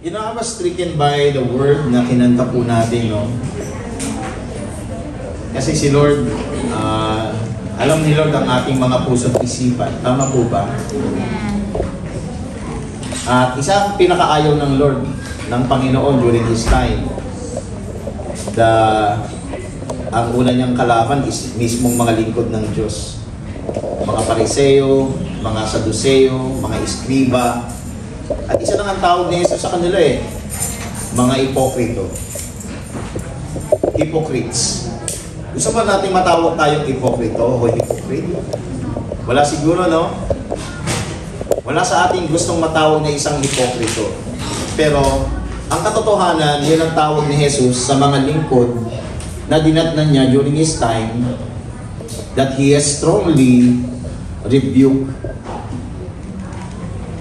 You know, I was stricken by the word na kinanta po natin, no? Kasi si Lord, alam ni Lord ang ating mga puso't isipan. Tama po ba? At isang pinakaayaw ng Lord, ng Panginoon during His time, ang una niyang kalaban is mismong mga lingkod ng Diyos. Mga Pariseo, mga Saduseo, mga Eskriba. At isa nang ang tawag ni Jesus sa kanila mga ipokrito. Hypocrites. Gusto ba natin matawag tayong ipokrito o hypocrite? Wala siguro, no? Wala sa ating gustong matawag na isang hipokrito. Pero, ang katotohanan, yun ang tawag ni Jesus sa mga lingkod na dinatnan niya during His time that He has strongly rebuked.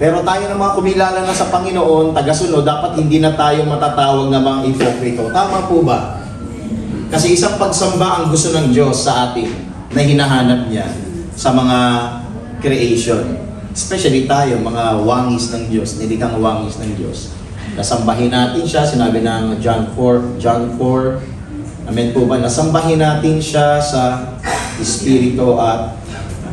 Pero tayo na mga kumilala na sa Panginoon, tagasunod, dapat hindi na tayo matatawag na mga hipokrito. Tama po ba? Kasi isang pagsamba ang gusto ng Diyos sa atin na hinahanap niya sa mga creation. Especially tayo, mga wangis ng Diyos, nilikang wangis ng Diyos. Nasambahin natin siya, sinabi ng John 4, amen po ba? Nasambahin natin siya sa Espiritu at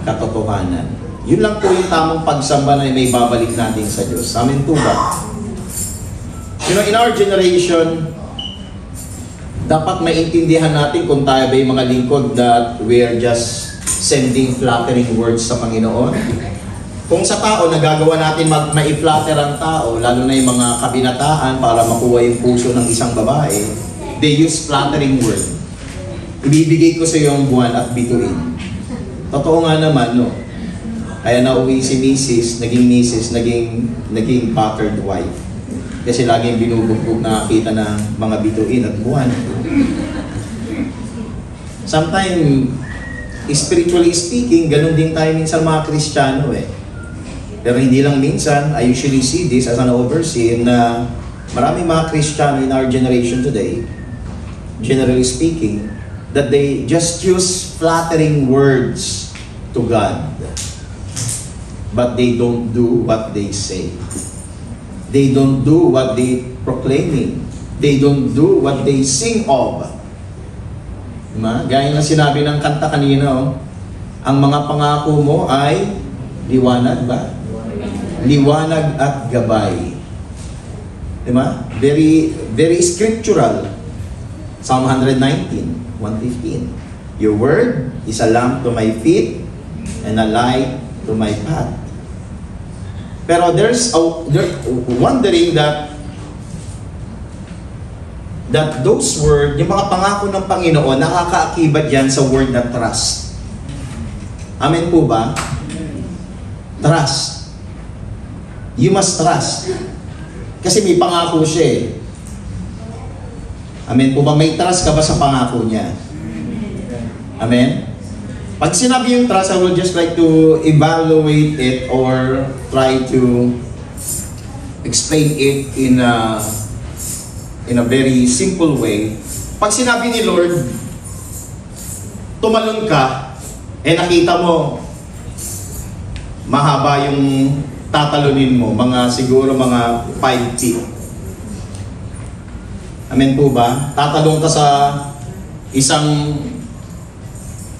katotohanan. Yun lang po yung tamang pagsamba na may babalik natin sa Diyos. Amen po ba? You know, in our generation, dapat maintindihan natin kung tayo ba yung mga lingkod that we're just sending flattering words sa Panginoon. Kung sa tao, nagagawa natin ma-flatter ang tao, lalo na yung mga kabinataan para makuha yung puso ng isang babae, they use flattering word. Ibibigay ko sa iyo ang buwan at bituin. Totoo nga naman, no? Kaya nauwi si Mrs., naging battered wife. Kasi laging binubugbog nakakita ng mga bituin at buwan. Sometimes, spiritually speaking, ganun din tayo minsan mga Kristiyano Pero hindi lang minsan, I usually see this as an overseer na marami mga Kristiyano in our generation today, generally speaking, that they just use flattering words to God. But they don't do what they say. They don't do what they proclaiming. They don't do what they sing of. Diba? Gaya na sinabi ng kanta kanina, ang mga pangako mo ay liwanag ba? Liwanag at gabay. Diba? Very, very scriptural. Psalm 119, 115. Your word is a lamp to my feet and a light to my path. Pero there's wondering that those words, yung mga pangako ng Panginoon, nakakaakibat yan sa word na trust. Amen po ba? Trust. You must trust. Kasi may pangako siya Amen po ba? May trust ka ba sa pangako niya? Amen? Pag sinabi yung trust, I would just like to evaluate it or try to explain it in a very simple way. Pag sinabi ni Lord, tumalon ka, nakita mo, mahaba yung tatalunin mo, siguro mga 5 feet. Amen po ba? Tatalon ka sa isang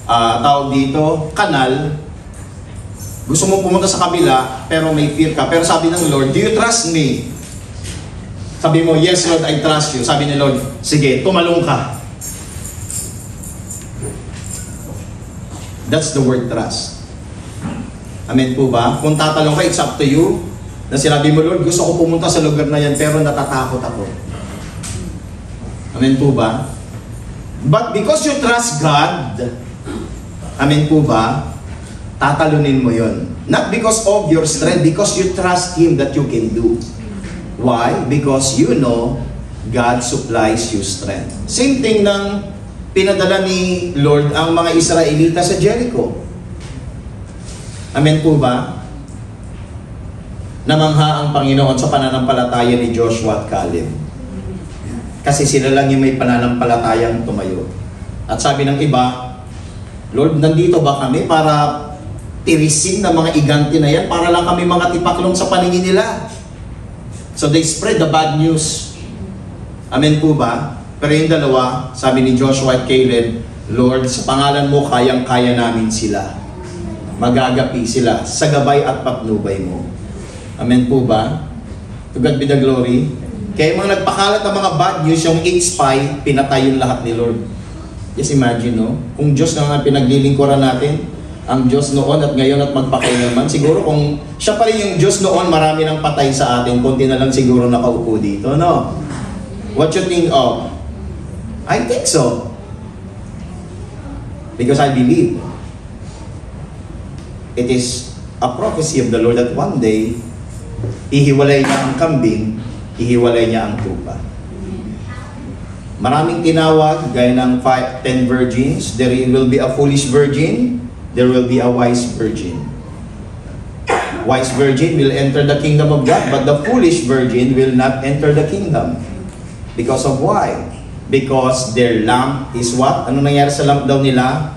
tawag dito, kanal. Gusto mo pumunta sa kabila, pero may fear ka. Pero sabi ng Lord, do you trust me? Sabi mo, yes Lord, I trust you. Sabi ni Lord, sige, tumalong ka. That's the word trust. Amen po ba? Kung tatalong ka, it's up to you. Na sinabi mo, Lord, gusto ko pumunta sa lugar na yan, pero natatakot ako. Amen po ba? But because you trust God, amen po ba? Tatalunin mo yon. Not because of your strength, because you trust Him that you can do. Why? Because you know God supplies you strength. Same thing ng pinadala ni Lord ang mga Israelita sa Jericho. Amen po ba? Namangha ang Panginoon sa pananampalataya ni Joshua at Caleb. Kasi sila lang yung may pananampalatayang tumayo. At sabi ng iba, Lord, nandito ba kami para tirisin ng mga iganti na yan para lang kami mga tipaklong sa paningin nila? So they spread the bad news. Amen po ba? Pero yung dalawa, sabi ni Joshua at Caleb, Lord, sa pangalan mo, kayang-kaya namin sila. Magagapi sila sa gabay at patnubay mo. Amen po ba? To God be the glory. Kaya mga nagpakalat ng mga bad news, yung 8 spy, pinatay yung lahat ni Lord. Just imagine, no? Kung Diyos na nga pinaglilingkuran natin, ang Diyos noon at ngayon at magpakailanman, siguro kung siya pa rin yung Diyos noon, marami nang patay sa atin, konti na lang siguro nakaupo dito, no? What you think of? I think so. Because I believe it is a prophecy of the Lord that one day, ihiwalay niya ang kambing, ihiwalay niya ang tupa. Maraming tinawag, gaya ng 10 virgins. There will be a foolish virgin, there will be a wise virgin. Wise virgin will enter the kingdom of God, but the foolish virgin will not enter the kingdom. Because of why? Because their lamp is what? Ano nangyari sa lamp daw nila?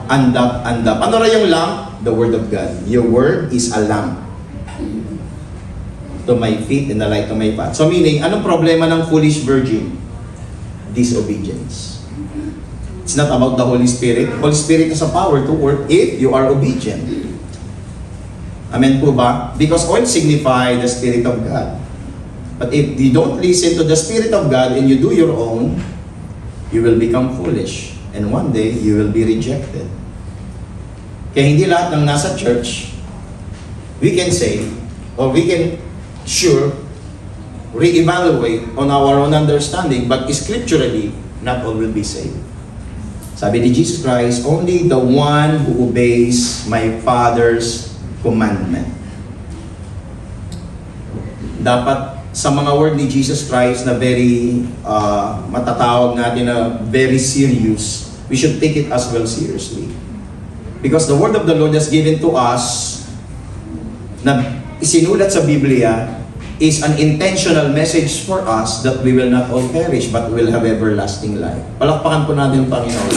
Andap. Ano rin yung lamp? The Word of God. Your Word is a lamp to my feet and the light to my path. So meaning, anong problema ng foolish virgin? Disobedience. It's not about the Holy Spirit. Holy Spirit has a power to work if you are obedient. Amen po ba? Because oil signify the Spirit of God. But if you don't listen to the Spirit of God and you do your own, you will become foolish. And one day, you will be rejected. Kaya hindi lahat ng nasa church, we can say, or we can re-evaluate on our own understanding, but scripturally, not all will be saved. Sabi ni Jesus Christ, only the one who obeys my Father's commandment. Dapat sa mga word ni Jesus Christ na very matatawag natin na very serious, we should take it as well seriously. Because the word of the Lord has given to us na isinulat sa Biblia is an intentional message for us that we will not all perish but will have everlasting life. Palakpakan po natin ang Panginoon.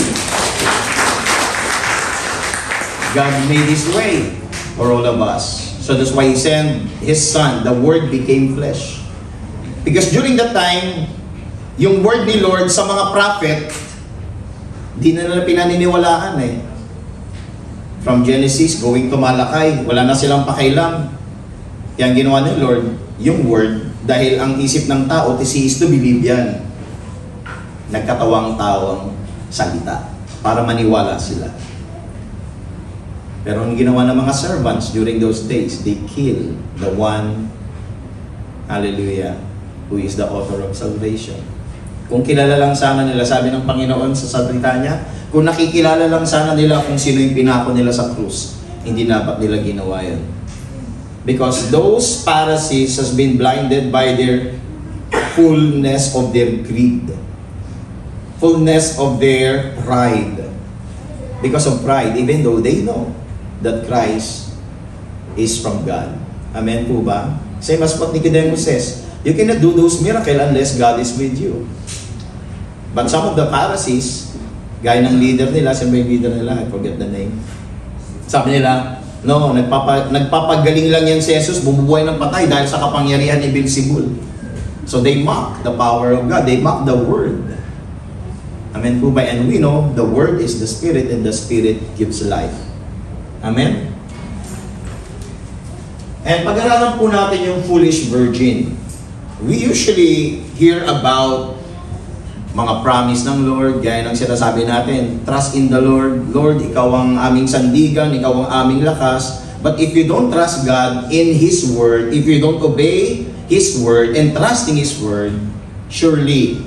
God made His way for all of us. So that's why He sent His Son. The Word became flesh. Because during that time, yung word ni Lord sa mga prophet, di na nila pinaniniwalaan eh. From Genesis going to Malakay, wala na silang pakailam. Kaya ang ginawa ni Lord, yung word, dahil ang isip ng tao, is to believe yan. Nagkatawang-tawang salita para maniwala sila. Pero ang ginawa ng mga servants during those days, they kill the one, hallelujah, who is the author of salvation. Kung kilala lang sana nila, sabi ng Panginoon sa salita niya, kung nakikilala lang sana nila kung sino yung pinako nila sa krus, hindi dapat nila ginawa yun. Because those Pharisees has been blinded by their fullness of their greed, fullness of their pride. Because of pride, even though they know that Christ is from God. Amen po ba? Same as what Nicodemus says, you cannot do those miracles unless God is with you. But some of the Pharisees, gaya ng leader nila, sino ba yung leader nila? I forget the name. Sabi nila, no, nagpapagaling lang yan si Jesus, bumubuhay ng patay dahil sa kapangyarihan ni Beelzebul. So they mock the power of God. They mock the Word. Amen po ba? And we know the Word is the Spirit and the Spirit gives life. Amen? And pag-aralan po natin yung foolish virgin. We usually hear about mga promise ng Lord, gaya ng sinasabi natin, trust in the Lord. Lord, ikaw ang aming sandigan, ikaw ang aming lakas. But if you don't trust God in His Word, if you don't obey His Word and trusting His Word, surely,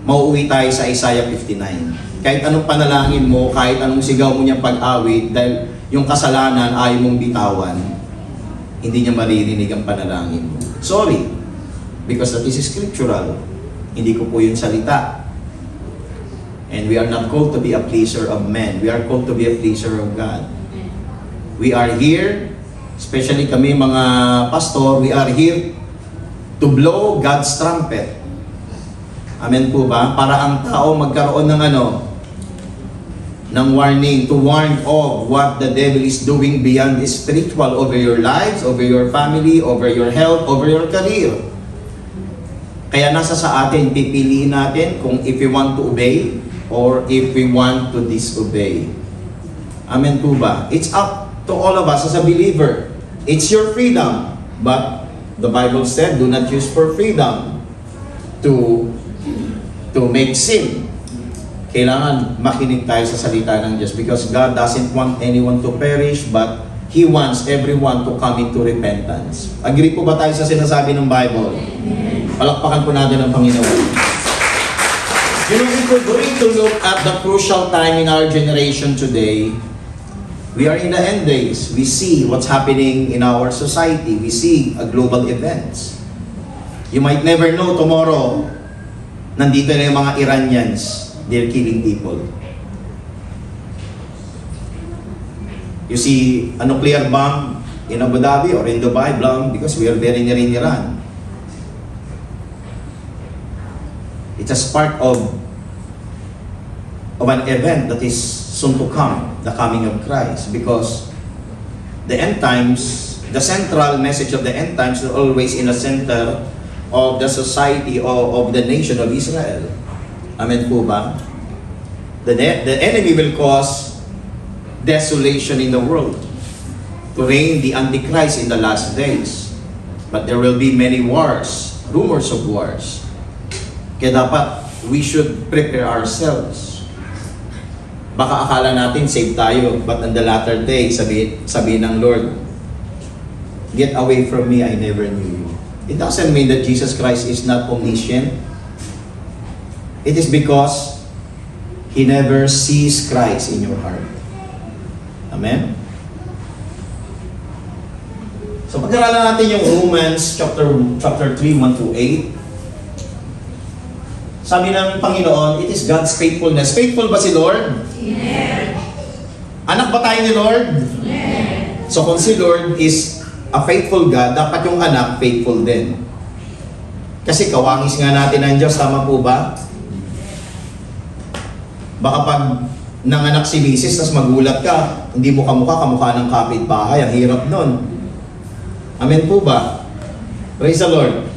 mauuwi tayo sa Isaiah 59. Kahit anong panalangin mo, kahit anong sigaw mo niyang pag-awit, dahil yung kasalanan ayaw mong bitawan, hindi niya maririnig ang panalangin mo. Sorry, because that is scriptural. Hindi ko po yun salita. And we are not called to be a pleaser of men. We are called to be a pleaser of God. We are here, especially kami mga pastor, we are here to blow God's trumpet. Amen po ba? Para ang tao magkaroon ng ng warning, to warn of what the devil is doing beyond the spiritual over your lives, over your family, over your health, over your career. Kaya nasa sa atin, pipiliin natin kung if we want to obey or if we want to disobey. Amen po ba? It's up to all of us as a believer. It's your freedom. But the Bible said, do not use for freedom to make sin. Kailangan makinig tayo sa salita ng Diyos because God doesn't want anyone to perish but He wants everyone to come into repentance. Agree po ba tayo sa sinasabi ng Bible? Palakpakan po natin ang Panginoon. You know, if we're going to look at the crucial time in our generation today, we are in the end days. We see what's happening in our society. We see global events. You might never know tomorrow, nandito na yung mga Iranians. They're killing people. You see a nuclear bomb in Abu Dhabi or in Dubai bomb because we are very near in Iran. It's a part of an event that is soon to come, the coming of Christ, because the end times, the central message of the end times is always in the center of the society of the nation of Israel. Amen po ba? The enemy will cause desolation in the world to reign the Antichrist in the last days. But there will be many wars, rumors of wars. Kaya dapat we should prepare ourselves. Baka akala natin save tayo, but on the latter day, sabihin ng Lord, get away from me, I never knew you. It doesn't mean that Jesus Christ is not omniscient. It is because He never sees Christ in your heart. Amen? So pag-aralan natin yung Romans chapter 3, 1 to 8. Sabi ng Panginoon, it is God's faithfulness. Faithful ba si Lord? Yes. Anak ba tayo ni Lord? Yes. So kung si Lord is a faithful God, dapat yung anak faithful din. Kasi kawangis nga natin ang Diyos, tama po ba? Baka pag nanganak si Mrs. tas magulat ka, hindi mo kamukha ng kapitbahay, ang hirap nun. Amen po ba? Praise the Lord.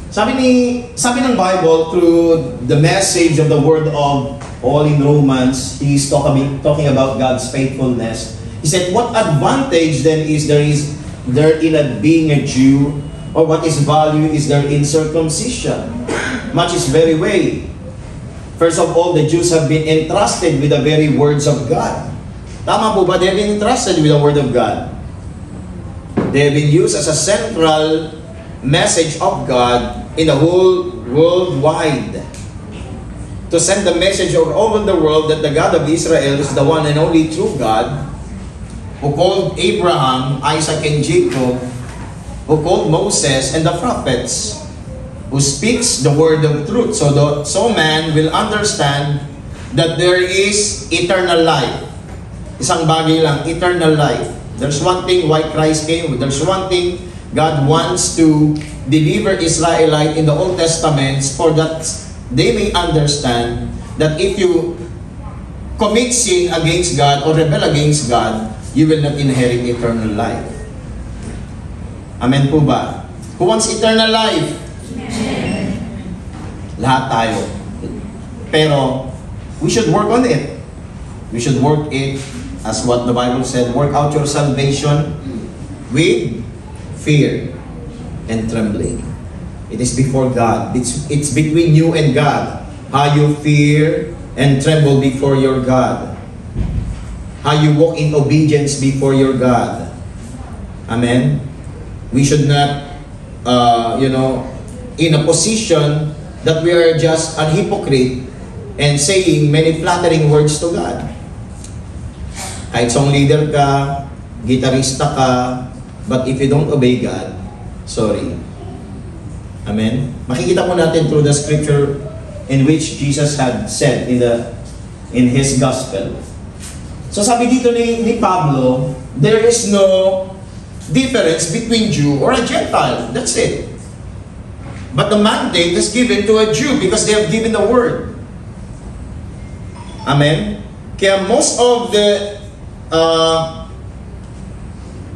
Sabi ng Bible through the message of the word of Paul in Romans, he's talking about God's faithfulness. He said, what advantage then is there in being a Jew, or what is value is there in circumcision? Much is very way. First of all, the Jews have been entrusted with the very words of God. Tama po ba? They have been entrusted with the word of God. They have been used as a central message of God in the whole world wide. To send the message all over the world that the God of Israel is the one and only true God, who called Abraham, Isaac, and Jacob, who called Moses and the prophets, who speaks the word of truth, so man will understand that there is eternal life. Isang bagay lang, eternal life. There's one thing why Christ came. There's one thing God wants to deliver Israelite in the Old Testament, for that they may understand that if you commit sin against God or rebel against God, you will not inherit eternal life. Amen po ba? Who wants eternal life? Lahat tayo. Pero, we should work on it. We should work it as what the Bible said, work out your salvation with fear and trembling. It is before God. It's between you and God. How you fear and tremble before your God. How you walk in obedience before your God. Amen? We should not, in a position that we are just a hypocrite and saying many flattering words to God. Kahit song leader ka, gitarista ka, but if you don't obey God, sorry. Amen? Makikita po natin through the scripture in which Jesus had said in His gospel. So sabi dito ni Pablo, there is no difference between Jew or a Gentile. That's it. But the mandate is given to a Jew because they have given the word. Amen? Kaya most of the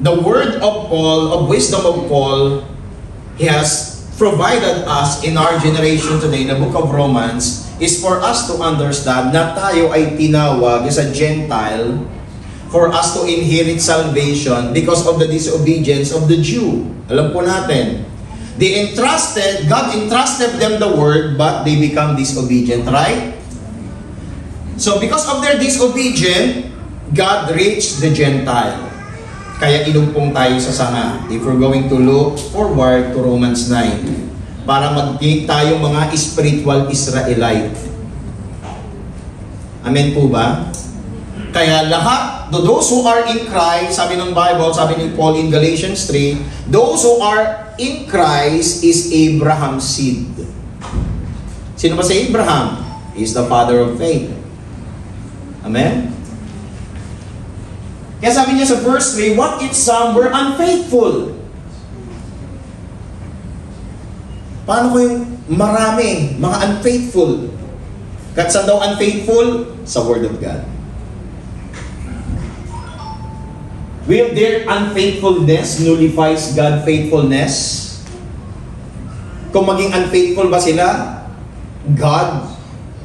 word of Paul, of wisdom of Paul, he has provided us in our generation today, in the book of Romans, is for us to understand na tayo ay tinawag as a Gentile for us to inherit salvation because of the disobedience of the Jew. Alam po natin, God entrusted them the word, but they become disobedient, right? So because of their disobedience, God reached the Gentile. Kaya inumpong tayo sa sanga. If we're going to look forward to Romans 9, para maging tayo mga spiritual Israelite. Amen po ba? Kaya lahat, those who are in Christ, sabi ng Bible, sabi ni Paul in Galatians 3, those who are in Christ is Abraham's seed. Sino ba si Abraham? He is the father of faith. Amen? Kaya sabi niya sa verse 3, what if some were unfaithful? Paano ko yung marami, mga unfaithful? Kahit saan daw unfaithful? Sa Word of God. Will their unfaithfulness nullifies God's faithfulness? Kung maging unfaithful ba sila, God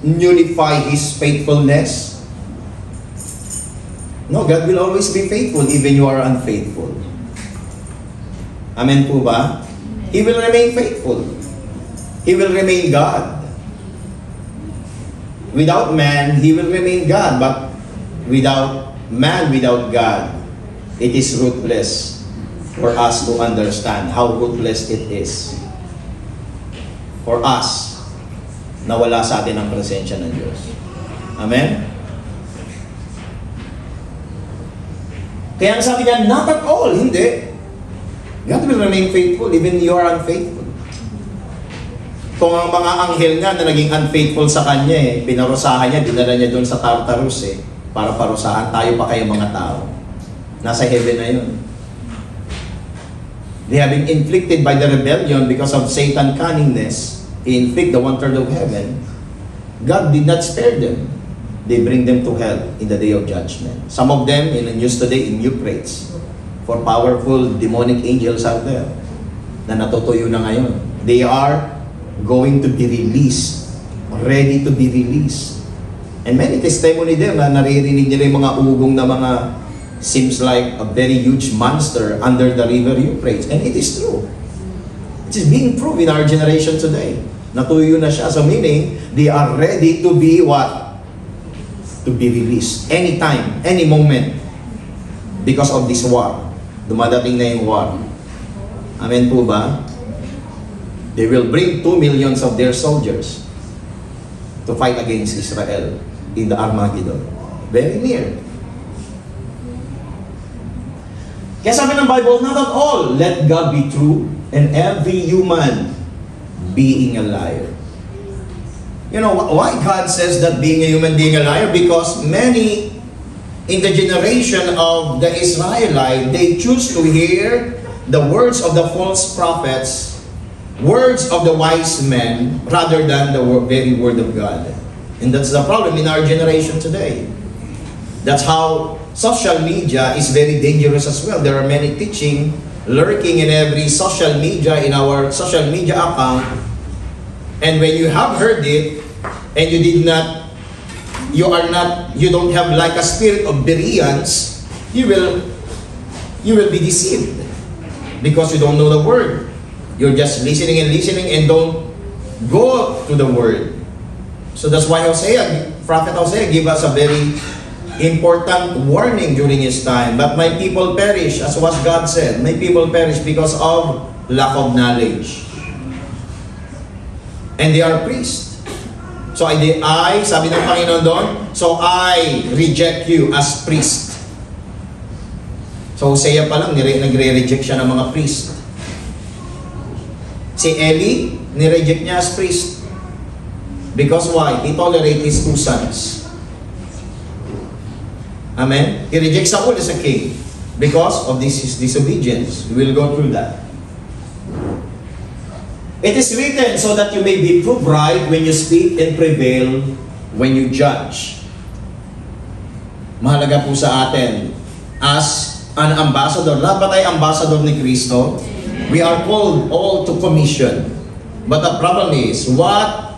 nullify His faithfulness? No, God will always be faithful even you are unfaithful. Amen po ba? He will remain faithful. He will remain God. Without man, He will remain God. But without man, without God, it is ruthless for us to understand how ruthless it is for us na wala sa atin ang presensya ng Diyos. Amen? Kaya ang sabi niya, not at all, hindi. God will remain faithful even you are unfaithful. Kung ang mga anghel nga na naging unfaithful sa kanya, pinarusahan niya, dinala niya doon sa Tartarus para parusahan tayo pa kayo mga tao. Nasa heaven na yun. They have been inflicted by the rebellion because of Satan's cunningness. He inflicted the 1/3 of heaven. God did not spare them. They bring them to hell in the day of judgment. Some of them in the news today in Euphrates for powerful demonic angels out there na natutuyo na ngayon. They are going to be released, ready to be released. And many testimony there na naririnig nila yung mga ugong na mga seems like a very huge monster under the river Euphrates. And it is true. It is being proved in our generation today. Natuyo na siya. So meaning, they are ready to be what? To be released. Anytime, any moment. Because of this war. Dumadating na yung war. Amen po ba? They will bring 2 million of their soldiers to fight against Israel in the Armageddon. Very near. Kaya sabi ng Bible, not at all, let God be true and every human being a liar. You know, why God says that being a human being a liar? Because many in the generation of the Israelite, they choose to hear the words of the false prophets, words of the wise men, rather than the very word of God. And that's the problem in our generation today. That's how social media is very dangerous as well. There are many teaching lurking in every social media, in our social media account. And when you have heard it, and you don't have like a spirit of brilliance, you will be deceived. Because you don't know the word. You're just listening and don't go to the word. So that's why Prophet Hosea gave us a very important warning during his time. But my people perish, as what God said. My people perish because of lack of knowledge. And they are priests. So sabi ng Panginoon doon, so I reject you as priest. So Hosea pa lang, nagre-reject siya ng mga priest. Si Eli, nireject niya as priest. Because why? He tolerated his 2 sons. Amen? He rejects Saul as a king because of his disobedience. We will go through that. It is written so that you may be proved right when you speak and prevail when you judge. mahalaga po sa atin as an ambassador. Lahat ba tayo ambassador ni Kristo? We are called all to commission. But the problem is, what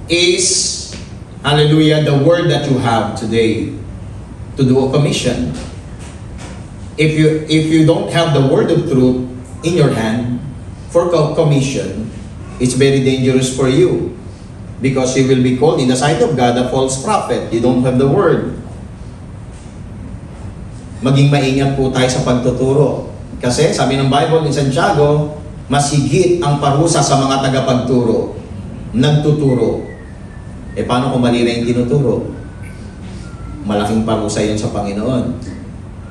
is, hallelujah, the word that you have today to do a commission? If you don't have the word of truth in your hand for commission, it's very dangerous for you. Because you will be called in the sight of God a false prophet. You don't have the word. Maging maingat po tayo sa pagtuturo. Kasi sabi ng Bible in Santiago, mas higit ang parusa sa mga tagapagturo, nagtuturo. E paano kung mali na yung tinuturo? Malaking parusa yun sa Panginoon.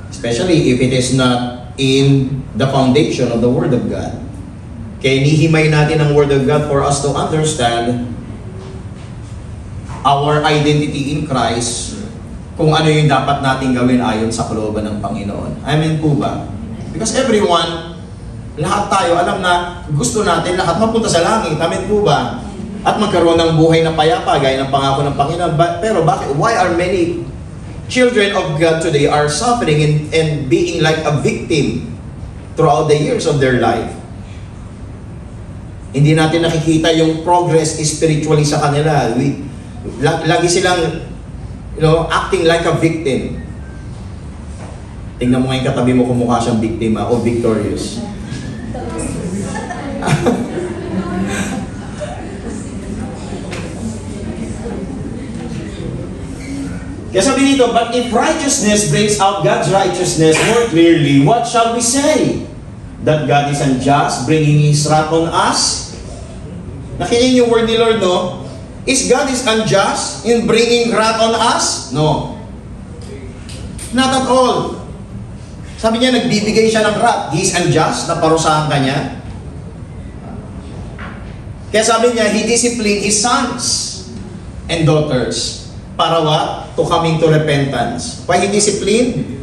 Especially if it is not in the foundation of the Word of God. Kaya nihimay natin ang Word of God for us to understand our identity in Christ, kung ano yung dapat natin gawin ayon sa kalooban ng Panginoon. Amen po ba? Because everyone, lahat tayo, alam na gusto natin lahat mapunta sa langit. Amen po ba? At magkaroon ng buhay na payapa, gaya ng pangako ng Panginoon. Pero bakit? Why are many children of God today are suffering and being like a victim throughout the years of their life? Hindi natin nakikita yung progress spiritually sa kanila. Lagi silang, acting like a victim. Tingnan mo ngayon katabi mo kung mukha siyang biktima o victorious. Kaya sabi dito, but if righteousness brings out God's righteousness more clearly, what shall we say? That God is unjust, bringing His wrath on us? Nakikita yung word ni Lord, no? Is God is unjust in bringing wrath on us? No. Not at all. Sabi niya, nagbibigay siya ng wrath. He is unjust, na parusahan ka niya. Kaya sabi niya, He disciplined His sons and daughters. Para what? To coming to repentance. Why He disciplined?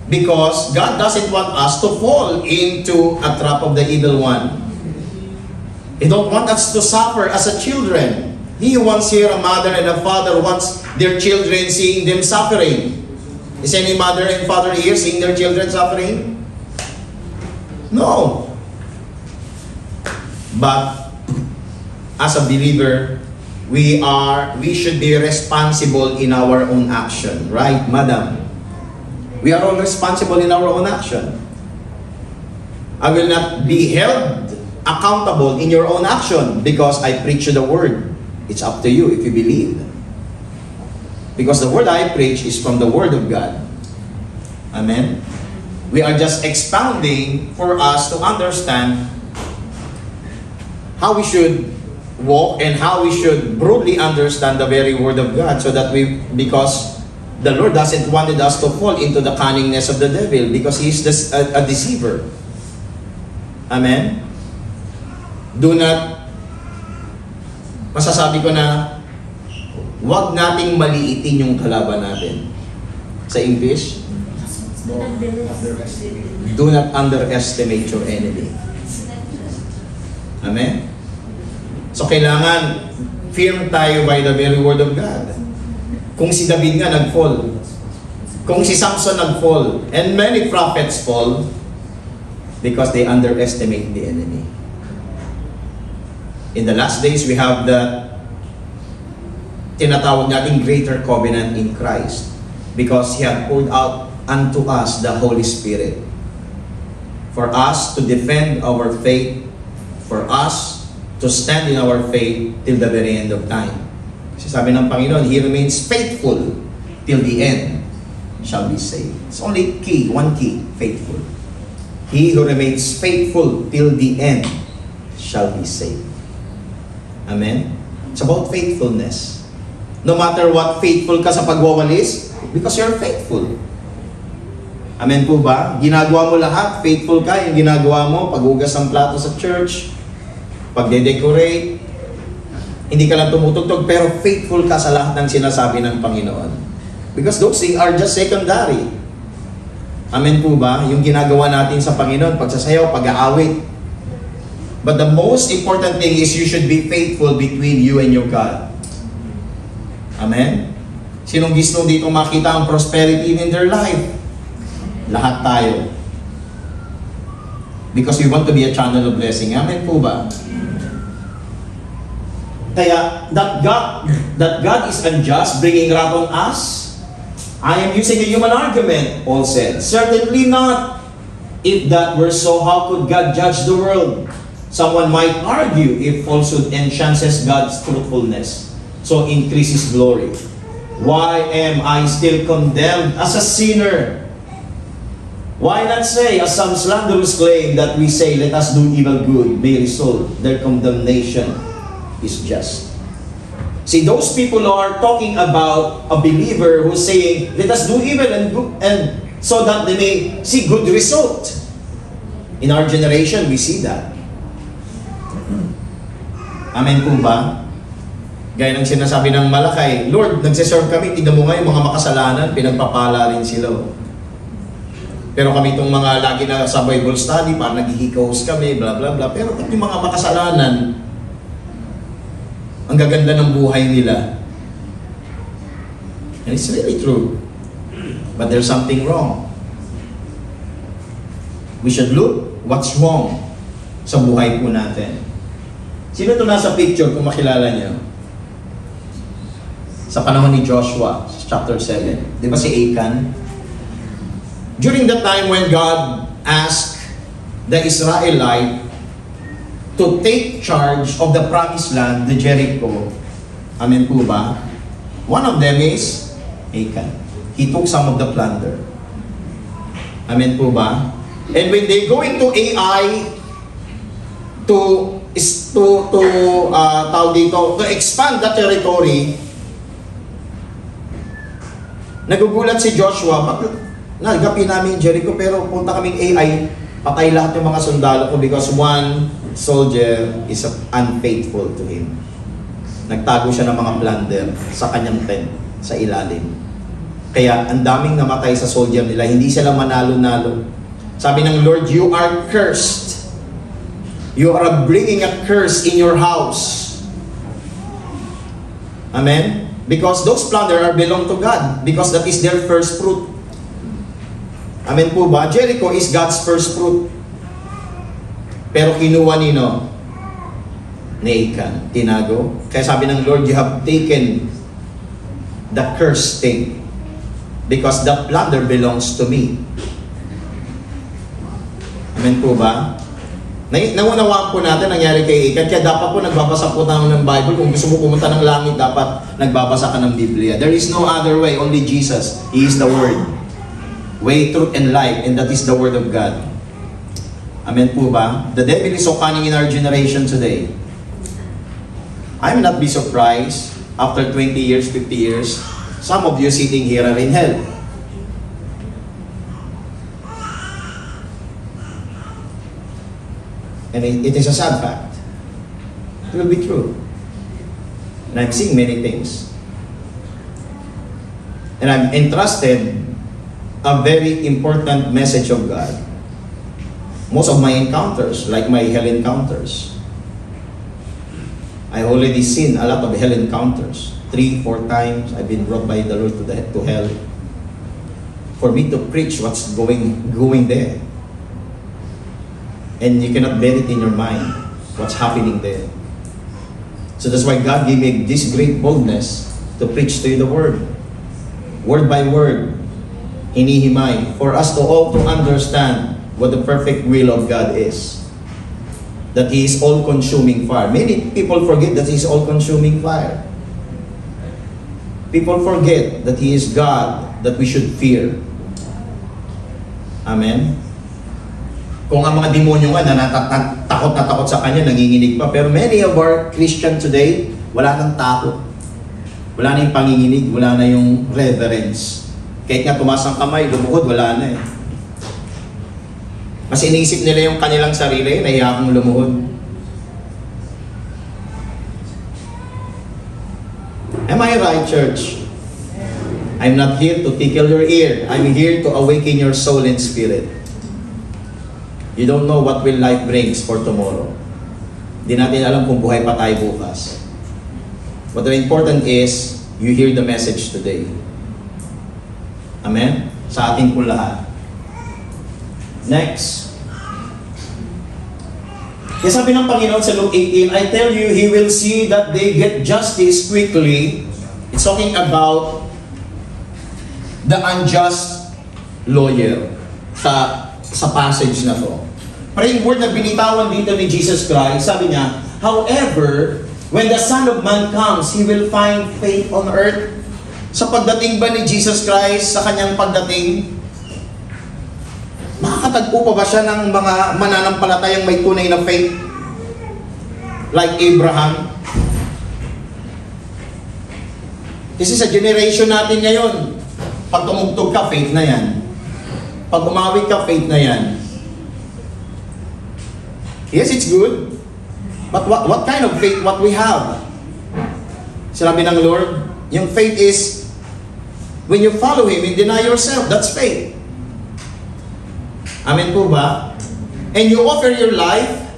Because God doesn't want us to fall into a trap of the evil one. He don't want us to suffer as a children. He wants here a mother and a father wants their children seeing them suffering. Is any mother and father here seeing their children suffering? No. But as a believer, we should be responsible in our own action, right, madam? We are all responsible in our own action. I will not be held accountable in your own action because I preach the word. It's up to you if you believe. Because the word I preach is from the Word of God. Amen? We are just expounding for us to understand how we should walk and how we should broadly understand the very Word of God so that because the Lord doesn't want us to fall into the cunningness of the devil because he is a deceiver. Amen? Do not, masasabi ko na, huwag nating maliitin yung kalaban natin. Sa English, do not underestimate your enemy. Amen? So kailangan firm tayo by the very word of God. Kung si David nga nag-fall, kung si Samson nag-fall, and many prophets fall because they underestimate the enemy. In the last days, we have the tinatawag nating greater covenant in Christ because He had poured out unto us the Holy Spirit for us to defend our faith, for us to stand in our faith till the very end of time. Kasi sabi ng Panginoon, He remains faithful till the end shall be saved. It's only key, one key, faithful. He who remains faithful till the end shall be saved. Amen? It's about faithfulness. No matter what, faithful ka sa pagwawalis because you're faithful. Amen po ba? Ginagawa mo lahat, faithful ka. Yung ginagawa mo, paghugas ng plato sa church, pagde-decorate, hindi ka lang tumutugtog, pero faithful ka sa lahat ng sinasabi ng Panginoon. Because those things are just secondary. Amen po ba? Yung ginagawa natin sa Panginoon, pagsasayaw, pag-aawit. But the most important thing is you should be faithful between you and your God. Amen? Sinong gusto dito makita ang prosperity in their life? Lahat tayo. Because we want to be a channel of blessing. Amen po ba? Kaya, that God is unjust, bringing wrath on us. I am using a human argument, Paul said. Certainly not. If that were so, how could God judge the world? Someone might argue if falsehood enhances God's truthfulness, so increases glory. Why am I still condemned as a sinner? Why not say, as some slanderers claim, that we say, let us do evil good, may result, their condemnation is just. See, those people are talking about a believer who's saying, let us do evil and so that they may see good result. In our generation, we see that. Amen po ba? Gaya ng sinasabi ng Malakay, Lord, nagsiserve kami, tignan mo nga yung mga makasalanan, pinagpapala rin sila. Pero kami itong mga lagi na sa Bible study, parang nag-hikos kami, bla bla bla. Pero yung mga makasalanan, ang gaganda ng buhay nila. And it's really true. But there's something wrong. We should look what's wrong sa buhay po natin. Sino ito nasa picture kung makilala niyo? Sa panahon ni Joshua, chapter 7. Di ba si Achan? During the time when God asked the Israelite to take charge of the promised land, the Jericho, amen po ba? One of them is Achan. He took some of the plunder. Amen po ba? And when they go into Ai to expand the territory, nagugulat si Joshua, nagapi namin Jericho pero punta kaming Ai, patay lahat yung mga sundalo ko because one soldier is unfaithful to him. Nagtago siya ng mga plunder sa kanyang tent, sa ilalim. Kaya ang daming namatay sa soldier nila, hindi sila manalo-nalo. Sabi ng Lord, you are cursed. You are bringing a curse in your house. Amen? Because those plunder are belong to God. Because that is their first fruit. Amen po ba? Jericho is God's first fruit. Pero kinuha nino ni Achan, tinago. Kaya sabi ng Lord, you have taken the cursed thing. Because the plunder belongs to me. Amen po ba? Naunawaan po natin nangyari kay Achan. Kaya dapat po nagbabasa po tayo ng Bible. Kung gusto mo pumunta ng langit, dapat nagbabasa ka ng Biblia. There is no other way, only Jesus. He is the Word. Way, truth, and life. And that is the Word of God. Amen po ba? The devil is so cunning in our generation today. I will not be surprised after 20 years, 50 years, some of you sitting here are in hell. And it is a sad fact. It will be true. And I'm seeing many things. And I'm entrusted a very important message of God. Most of my encounters, like my hell encounters, I already seen a lot of hell encounters. 3, 4 times I've been brought by the Lord to hell. For me to preach what's going there. And you cannot bear it in your mind, what's happening there. So that's why God gave me this great boldness to preach to you the Word. Word by word, hinihimay, for us to all to understand what the perfect will of God is. That He is all-consuming fire. Many people forget that He is all-consuming fire. People forget that He is God, that we should fear. Amen? Kung ang mga demonyo nga na takot na takot sa Kanya, nanginginig pa. Pero many of our Christians today, wala nang takot. Wala na yung panginginig, wala na yung reverence. Kahit nga tumaas ang kamay, lumuhod, wala na eh. Mas iniisip nila yung kanilang sarili, nahiya akong lumuhod. Am I right, church? I'm not here to tickle your ear. I'm here to awaken your soul and spirit. You don't know what will life brings for tomorrow. Di natin alam kung buhay pa tayo bukas. But the important is, you hear the message today. Amen? Sa atin po lahat. Next. Kaya sabi ng Panginoon sa Luke 18, I tell you, He will see that they get justice quickly. It's talking about the unjust lawyer sa passage na to. Pero yung word na binitawan dito ni Jesus Christ, sabi niya, however, when the Son of Man comes, He will find faith on earth. Sa pagdating ba ni Jesus Christ, sa kanyang pagdating, makakatagpo pa ba siya ng mga mananampalatayang may tunay na faith? Like Abraham? Kasi sa generation natin ngayon, pag tumugtog ka, faith na yan. Pag umawit ka, faith na yan. Yes, it's good. But what kind of faith what we have? Sinabi ng Lord, yung faith is, when you follow Him and deny yourself, that's faith. Amen po ba? And you offer your life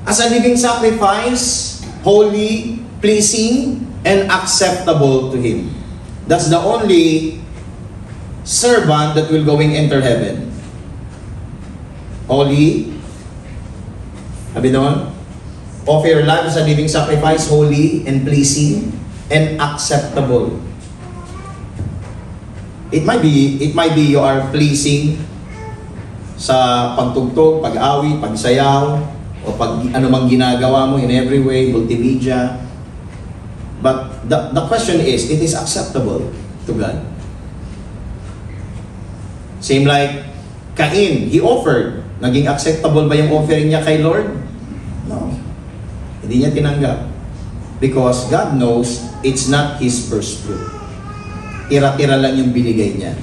as a living sacrifice, holy, pleasing, and acceptable to Him. That's the only servant that will going enter heaven. Holy, sabi doon, offer your life as a living sacrifice, holy and pleasing and acceptable. It might be you are pleasing sa pagtugtog, pag-awit, pagsayaw, o pag anumang ginagawa mo in every way, multimedia. But the question is, it is acceptable to God. Same like Cain, he offered. Naging acceptable ba yung offering niya kay Lord? No. Hindi niya tinanggap. Because God knows it's not His first fruit. Tira-tira lang yung binigay niya.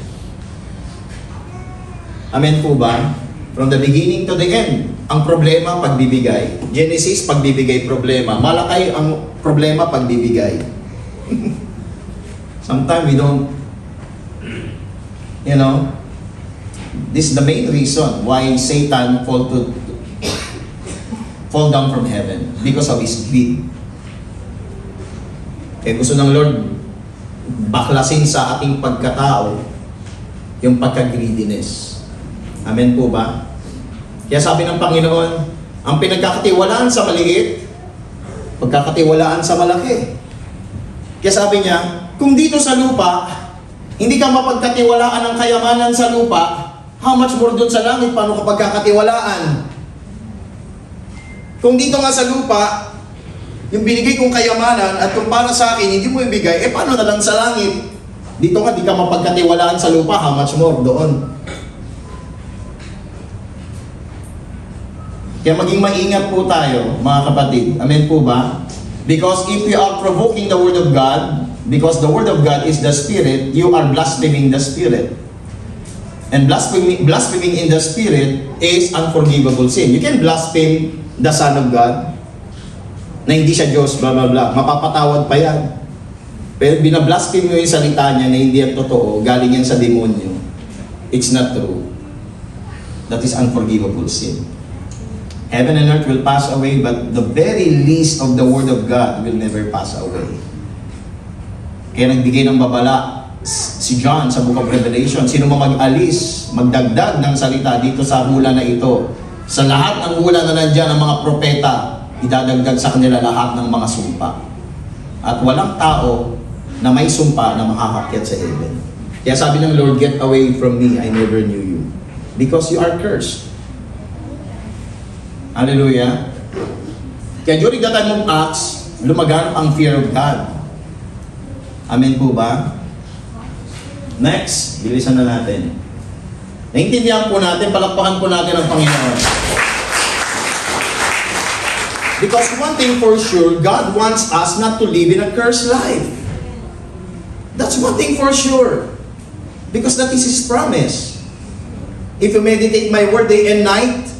Amen po ba? From the beginning to the end, ang problema, pagbibigay. Genesis, pagbibigay problema. Malakay ang problema, pagbibigay. Sometimes we don't, this is the main reason why Satan fall down from heaven. Because of his greed. Kaya gusto ng Lord baklasin sa ating pagkatao yung pagka-greediness. Amen po ba? Kaya sabi ng Panginoon, ang pinagkakatiwalaan sa maliit, pagkakatiwalaan sa malaki. Kaya sabi niya, kung dito sa lupa, hindi ka mapagkatiwalaan ng kayamanan sa lupa, how much more doon sa langit, paano ka pagkakatiwalaan? Kung dito nga sa lupa, yung binigay kong kayamanan at kung para sa akin, hindi mo ibigay, paano na lang sa langit? Dito nga, di ka mapagkatiwalaan sa lupa, how much more doon? Kaya maging maingat po tayo, mga kapatid. Amen po ba? Because if you are provoking the Word of God, because the Word of God is the Spirit, you are blaspheming the Spirit. And blaspheming in the Spirit is unforgivable sin. You can blaspheme the Son of God, na hindi siya Diyos, blah blah blah. Mapapatawad pa yan. Pero binablaspheme mo yung salita niya na hindi yan totoo, galing yan sa demonyo. It's not true. That is unforgivable sin. Heaven and earth will pass away, but the very least of the Word of God will never pass away. Kaya nagbigay ng babala si John sa Book of Revelation, sino mag-alis, magdagdag ng salita dito sa hula na ito. Sa lahat ng hula na nandyan ng mga propeta, idadagdag sa kanila lahat ng mga sumpa. At walang tao na may sumpa na makakakyat sa heaven. Kaya sabi ng Lord, get away from me, I never knew you. Because you are cursed. Hallelujah. Kaya during the time of Acts, lumaganap ang fear of God. Amen po ba? Next, bilisan na natin. Naintindihan po natin, palakpakan po natin ang Panginoon. Because one thing for sure, God wants us not to live in a cursed life. That's one thing for sure. Because that is His promise. If you meditate my word day and night,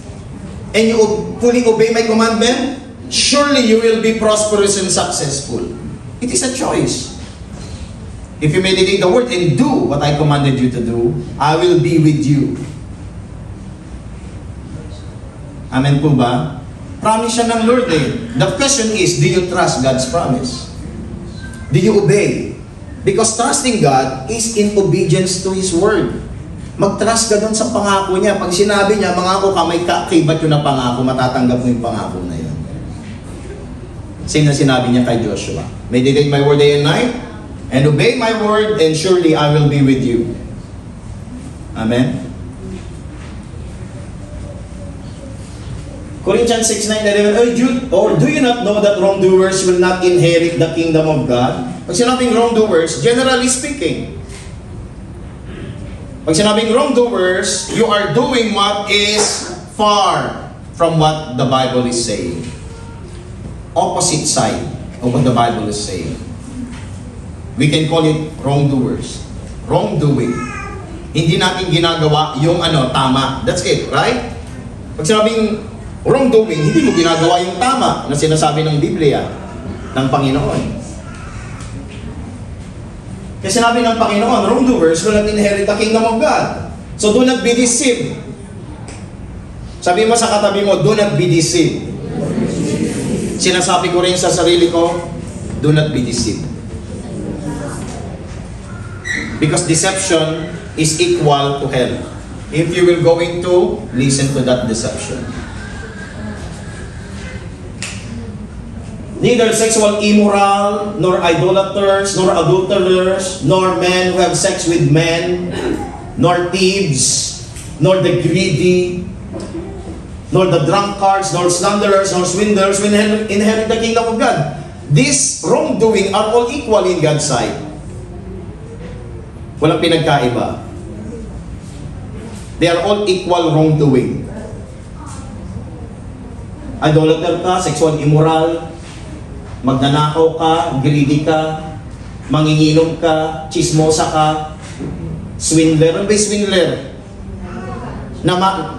and you fully obey my commandment, surely you will be prosperous and successful. It is a choice. If you meditate the word and do what I commanded you to do, I will be with you. Amen po ba? Promise siya ng Lord eh. The question is, do you trust God's promise? Do you obey? Because trusting God is in obedience to His Word. Mag-trust ka doon sa pangako niya. Pag sinabi niya, mangako ka, may kaakibat yun na pangako, matatanggap mo yung pangako na yun. Same na sinabi niya kay Joshua. Meditate my word day and night, and obey my word, and surely I will be with you. Amen? Corinthians 6:9-11, or do you not know that wrongdoers will not inherit the kingdom of God? Pag sinabing wrongdoers, generally speaking, pag sinabing wrongdoers, you are doing what is far from what the Bible is saying. Opposite side of what the Bible is saying. We can call it wrongdoers. Wrongdoing. Hindi natin ginagawa yung tama. That's it, right? Pag sinabing wrongdoing, hindi mo ginagawa yung tama na sinasabi ng Biblia, ng Panginoon. Kasi sinabi ng Panginoon, wrongdoers will not inherit the kingdom of God. So do not be deceived. Sabi mo sa katabi mo, do not be deceived. Sinasabi ko rin sa sarili ko, do not be deceived. Because deception is equal to hell. If you will going to listen to that deception. Neither sexual immoral, nor idolaters, nor adulterers, nor men who have sex with men, nor thieves, nor the greedy, nor the drunkards, nor slanderers, nor swindlers will inherit the kingdom of God. These wrongdoing are all equal in God's sight. Walang pinagkaiba. They are all equal wrongdoing. Idolater ka, sexual immoral, magnanakaw ka, greedy ka, manginginom ka, chismosa ka, swindler. Ano ba yung swindler?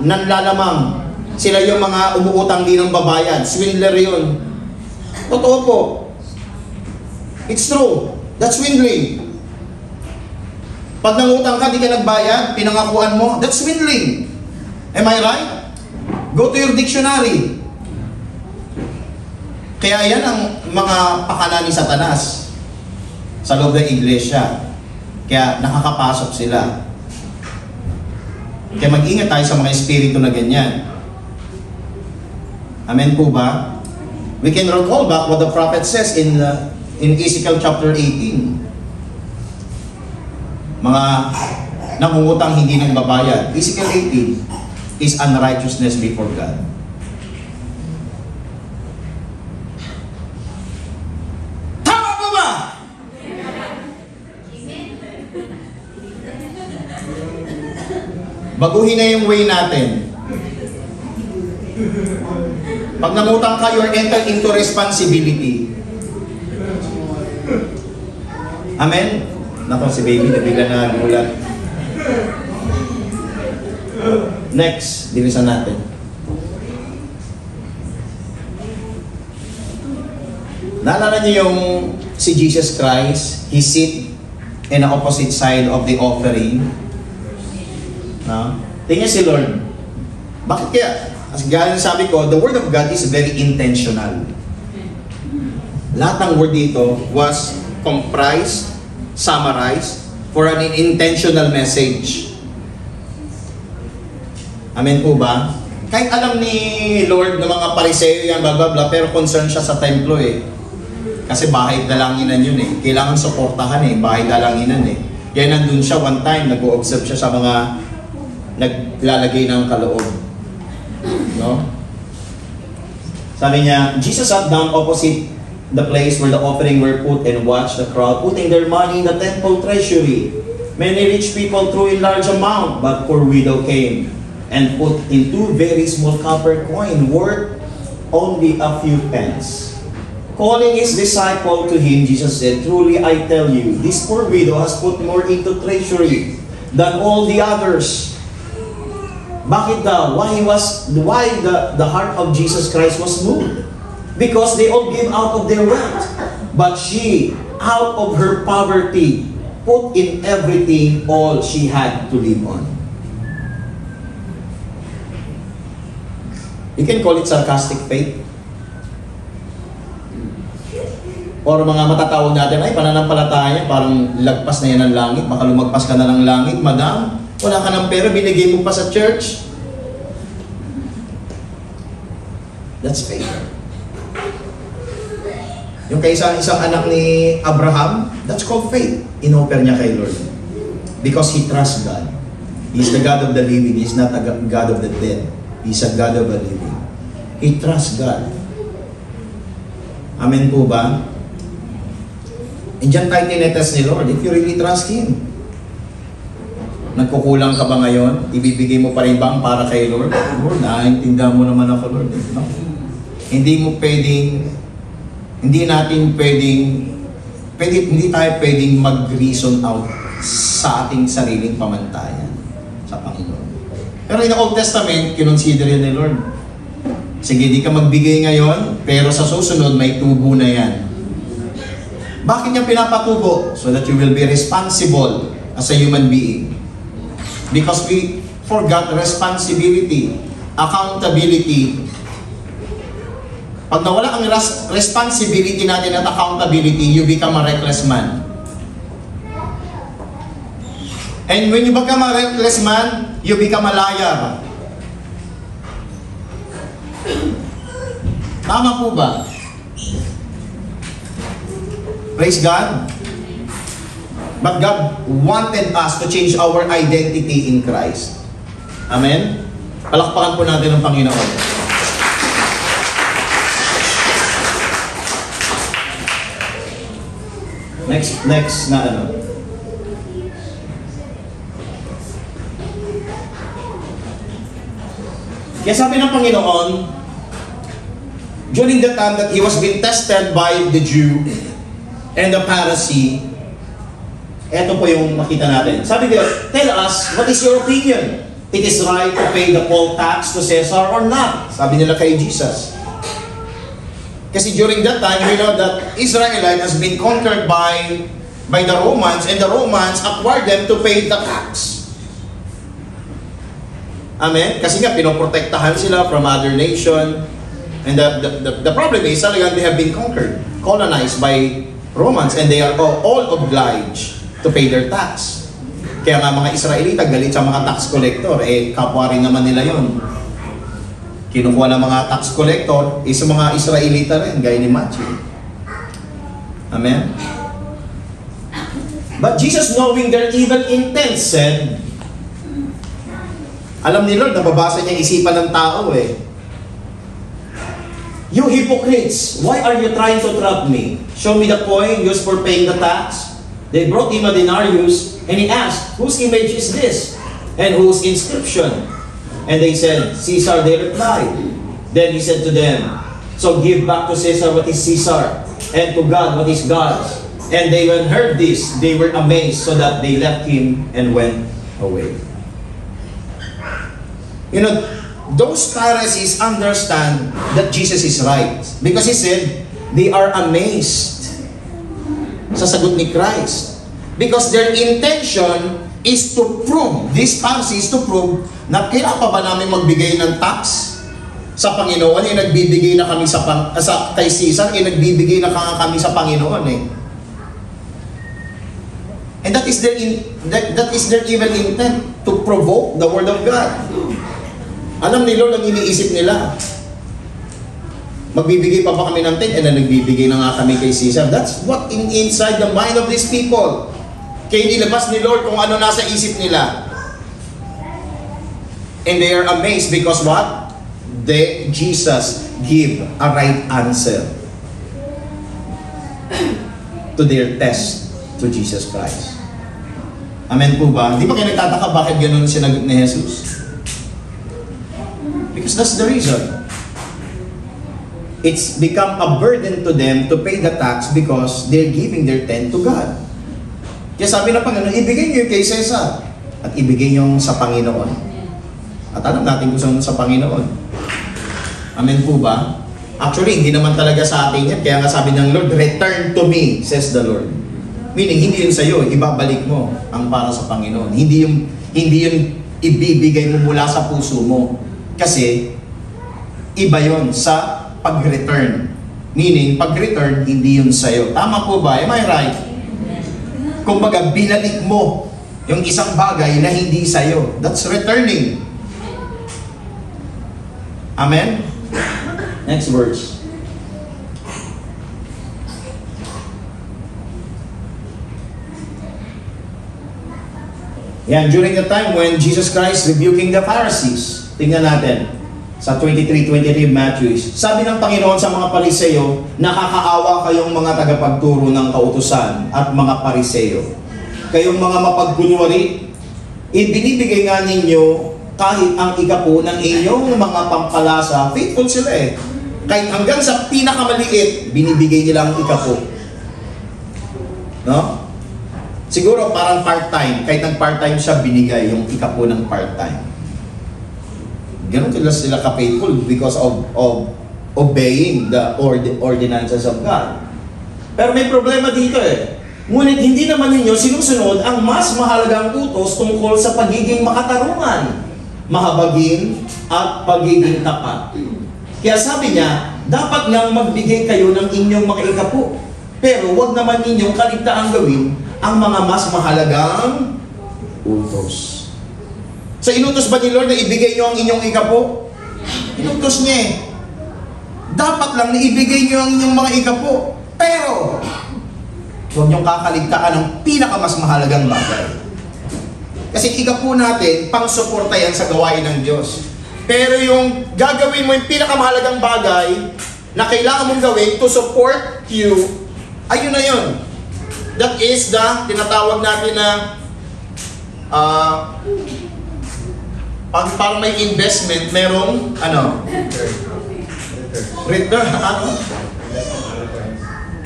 Nanlalamang. Sila yung mga umuutang din ng babayad. Swindler yun. Totoo po. It's true. That's swindling. Pag nangutang ka, di ka nagbayad, pinangakuan mo, that's swindling. Am I right? Go to your dictionary. Kaya yan ang mga pakana ni Satanas sa loob ng iglesia. Kaya nakakapasok sila. Kaya mag-ingat tayo sa mga espiritu na ganyan. Amen po ba? We can recall back what the prophet says in Ezekiel chapter 18. Mga nangungutang hindi nagbabayad. Ezekiel 18 is unrighteousness before God. Baguhin na yung way natin. Pag nangutang ka, you are entered into responsibility. Amen? Nako, si baby, nabigla na gulat. Next, bilisan natin. Naalala niyo yung si Jesus Christ, He sit in the opposite side of the offering. No? Tingnan si Lord. Bakit kaya? As gaya sabi ko, the Word of God is very intentional. Lahat ng word dito was comprised, summarized, for an intentional message. Amen po ba? Kahit alam ni Lord na mga pariseo yan, blah blah blah, pero concern siya sa templo eh. Kasi bahay dalanginan yun eh. Kailangan suportahan eh, bahay dalanginan eh. Kaya nandun siya one time, nag-o-observe siya sa mga naglalagay ng kaloob. No? Sabi niya, Jesus sat down opposite the place where the offering were put and watched the crowd putting their money in the temple treasury. Many rich people threw in large amount, but poor widow came and put in 2 very small copper coin worth only a few pence. Calling his disciple to him, Jesus said, "Truly I tell you, this poor widow has put more into treasury than all the others." Bakit daw? Why the heart of Jesus Christ was moved? Because they all gave out of their wealth. But she, out of her poverty, put in everything all she had to live on. You can call it sarcastic faith. Or mga matatawag natin, ay pananampalataya, parang lagpas na yan ng langit, baka lumagpas ka na ng langit, madam, wala ka ng pera, binigay mo pa sa church. That's faith. Yung kay isang anak ni Abraham, that's called faith. Inoffer niya kay Lord. Because he trusts God. He's the God of the living, He's not the God of the dead. He's a God of the living. He trusts God. Amen po ba? And dyan tayo tinetest ni Lord, if you really trust Him. Nagkukulang ka ba ngayon? Ibibigay mo pa rin ba ang para kay Lord? Lord, naiintindihan mo naman ako, Lord. No? Hindi tayo pwedeng mag-reason out sa ating sariling pamantayan sa Panginoon. Pero in the Old Testament, kinonsider yan ni Lord. Sige, di ka magbigay ngayon, pero sa susunod, may tubo na yan. Bakit niya pinapatubo? So that you will be responsible as a human being. Because we forgot responsibility, accountability. Pag nawala ang responsibility natin at accountability, you become a reckless man. And when you become a reckless man, you become a liar. Tama po ba? Praise God. But God wanted us to change our identity in Christ. Amen? Palakpakan po natin ang Panginoon. Next na ano. Kaya sabi ng Panginoon, during the time that He was being tested by the Jew and the Pharisee, eto po yung makita natin. Sabi ko, tell us, what is your opinion? It is right to pay the poll tax to Caesar or not? Sabi nila kay Jesus. Kasi during that time, we know that Israelite has been conquered by the Romans, and the Romans acquired them to pay the tax. Amen? Kasi nga, pinoprotektahan sila from other nation. And the problem is, talagang they have been conquered, colonized by Romans, and they are all obliged to pay their tax. Kaya nga mga Israelita galit sa mga tax collector, kapwa rin naman nila yon. Kinukuha ng mga tax collector, sa mga Israelita rin, gaya ni Matthew. Amen? But Jesus, knowing their evil intent, said, alam ni Lord, nababasa niya isipan ng tao You hypocrites, why are you trying to trap me? Show me the coin used for paying the tax. They brought him a denarius, and he asked, whose image is this? And whose inscription? And they said, Caesar, they replied. Then he said to them, so give back to Caesar what is Caesar, and to God what is God's. And they, when heard this, they were amazed, so that they left him and went away. You know, those Pharisees understand that Jesus is right. Because He said, they are amazed sa sagot ni Christ. Because their intention is to prove, these Pharisees to prove, na kailangan pa ba namin magbigay ng tax sa Panginoon? Nagbibigay na kami kay Caesar, nagbibigay na kami sa Panginoon And that is their evil intent, to provoke the Word of God. Alam ni Lord ang iniisip nila. Magbibigay pa ba kami ng 10? Nagbibigay na nga kami kay Caesar. That's what inside the mind of these people. Kaya nilabas ni Lord kung ano nasa isip nila. And they are amazed because what? Jesus give a right answer to their test to Jesus Christ. Amen po ba? Di ba kayo nagtataka bakit ganun sinagot ni Jesus? Because that's the reason. It's become a burden to them to pay the tax because they're giving their 10 to God. Kaya sabi ng Panginoon, ibigay niyo kay Caesar at ibigay niyo sa Panginoon. At alam natin kung saan sa Panginoon. Amen po ba? Actually, hindi naman talaga sa atin yan. Kaya nga sabi ng Lord, return to me, says the Lord. Meaning, hindi yun sa'yo, ibabalik mo ang para sa Panginoon. Hindi yun ibibigay mo mula sa puso mo. Kasi, iba yun sa pag-return. Meaning, pag-return, hindi yun sa'yo. Tama po ba? Am I right? Kumbaga, binalik mo yung isang bagay na hindi sa'yo. That's returning. Amen? Next verse. Yan, during the time when Jesus Christ rebuking the Pharisees. Tingnan natin sa 23:23 Matthew. Sabi ng Panginoon sa mga Pariseo, nakakaawa kayong mga tagapagturo ng kautusan at mga Pariseo. Kayong mga mapagkunwari, ibinibigay nga ninyo kahit ang ikapo ng inyong mga pampalasa. Faithful sila eh. Kahit hanggang sa pinakamaliit, binibigay nila ang ikapo. No? Siguro parang part-time. Kahit nag-part-time siya, binigay yung ikapo ng part-time. Ganun sila ka-faithful because of obeying the ordinances of God. Pero may problema dito eh. Ngunit hindi naman ninyo sinusunod ang mas mahalagang utos tungkol sa pagiging makatarungan, mahabagin, at pagiging tapat. Kaya sabi niya, dapat ngang magbigay kayo ng inyong mga ikapo. Pero wag naman ninyong kaligtaang gawin ang mga mas mahalagang utos. So inutos ba ni Lord na ibigay niyo ang inyong ikapo? Inutos niya eh. Dapat lang na ibigay niyo ang inyong mga ikapo. Pero huwag niyong kakaligtaan ng pinakamas mahalagang bagay. Kasi ikapo natin, pang-suporta yan sa gawain ng Diyos. Pero yung gagawin mo yung pinakamahalagang bagay na kailangan mong gawin to support you, ayun na yun. That is the tinatawag natin na pag parang may investment, merong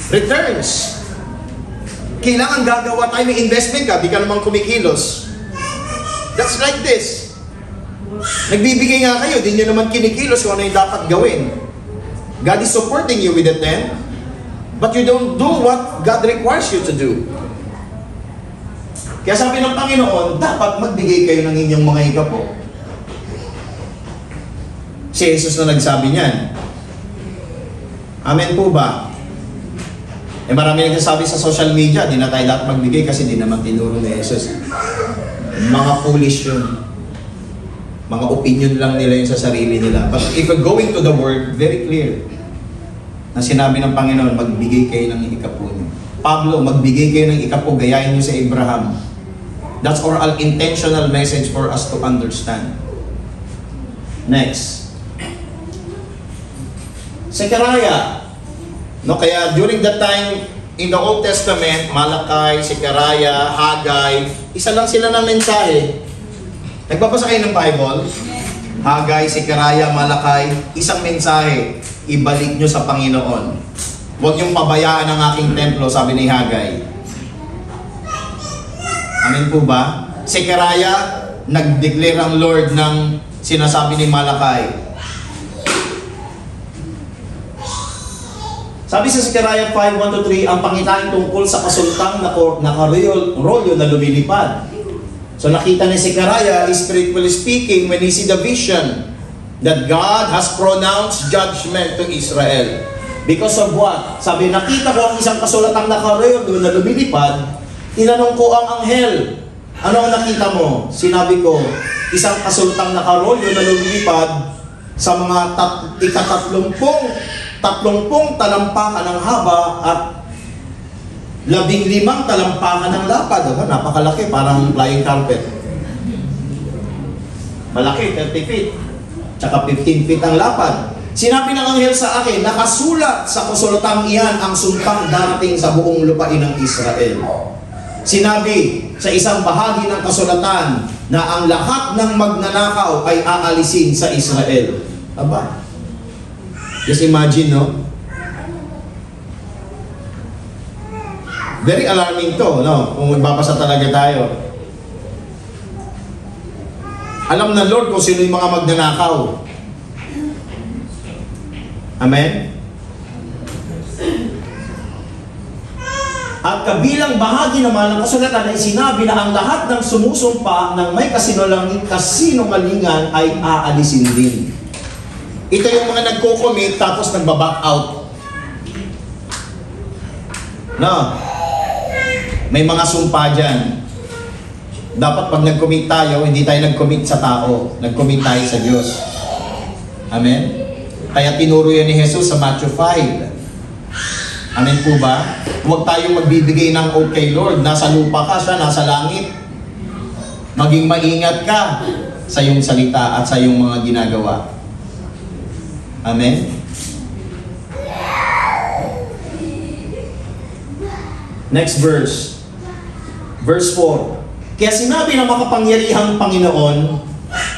returns. Kailangan gagawa tayo ng investment ka, di ka naman kumikilos. That's like this. Nagbibigay nga kayo, di nyo naman kinikilos kung ano yung dapat gawin. God is supporting you with it then, but you don't do what God requires you to do. Kaya sabi ng Panginoon, dapat magbigay kayo ng inyong mga ikapo. Si Jesus na nagsabi niyan. Amen po ba? Eh marami nagsasabi sa social media, di na tayo dapat magbigay kasi di naman tinuro ni Jesus. Mga foolish yun. Mga opinion lang nila yun sa sarili nila. But if you're going to the Word, very clear. Na sinabi ng Panginoon, magbigay kayo ng ikapo niyo. Pablo, magbigay kayo ng ikapo, gayahin niyo sa Abraham. That's our intentional message for us to understand. Next. Zechariah. No, kaya during that time, in the Old Testament, Malakay, Zechariah, Haggai, isa lang sila ng mensahe. Nagbabasa kayo ng Bible? Haggai, Zechariah, Malakay, isang mensahe. Ibalik nyo sa Panginoon. Huwag niyong pabayaan ang aking templo, sabi ni Haggai. Amen po ba? Zechariah, nag-declare ang Lord ng sinasabi ni Malakay. Sabi sa Zechariah 5:1-3, ang pangitain tungkol sa kasultang nakarolyo na lumilipad. So nakita ni Zechariah, spiritually speaking, when he see the vision that God has pronounced judgment to Israel. Because of what? Sabi, nakita ko ang isang kasulatang nakarolyo na lumilipad, tinanong ko ang anghel, ano ang nakita mo? Sinabi ko, isang kasulatang nakarolyo na lumilipad sa mga 30 talampakan ng haba at 15 talampakan ng lapad. Napakalaki, parang flying carpet. Malaki, 30 feet. Tsaka 15 feet ang lapad. Sinabi ng anghel sa akin, nakasulat sa kasulatang iyan ang sumpang darating sa buong lupain ng Israel. Sinabi sa isang bahagi ng kasulatan na ang lahat ng magnanakaw ay aalisin sa Israel. Aba, just imagine, no? Very alarming to, no? Kung magbabasa talaga tayo. Alam ng Lord kung sino yung mga magnanakaw. Amen? At kabilang bahagi naman ng kasulatan ay sinabi na ang lahat ng sumusumpa ng may kasinungalingan ay aalisin din. Ito yung mga nagko-commit tapos nagbaback out. No? May mga sumpa dyan. Dapat pag nag-commit tayo, hindi tayo nag-commit sa tao. Nag-commit tayo sa Diyos. Amen? Kaya tinuro yan ni Jesus sa Matthew 5. Amen po ba? Huwag tayong magbibigay ng oath kay Lord. Nasa lupa ka, siya nasa langit. Maging maingat ka sa iyong salita at sa iyong mga ginagawa. Amen? Next verse. Verse 4. Kaya sinabi ng makapangyarihang Panginoon,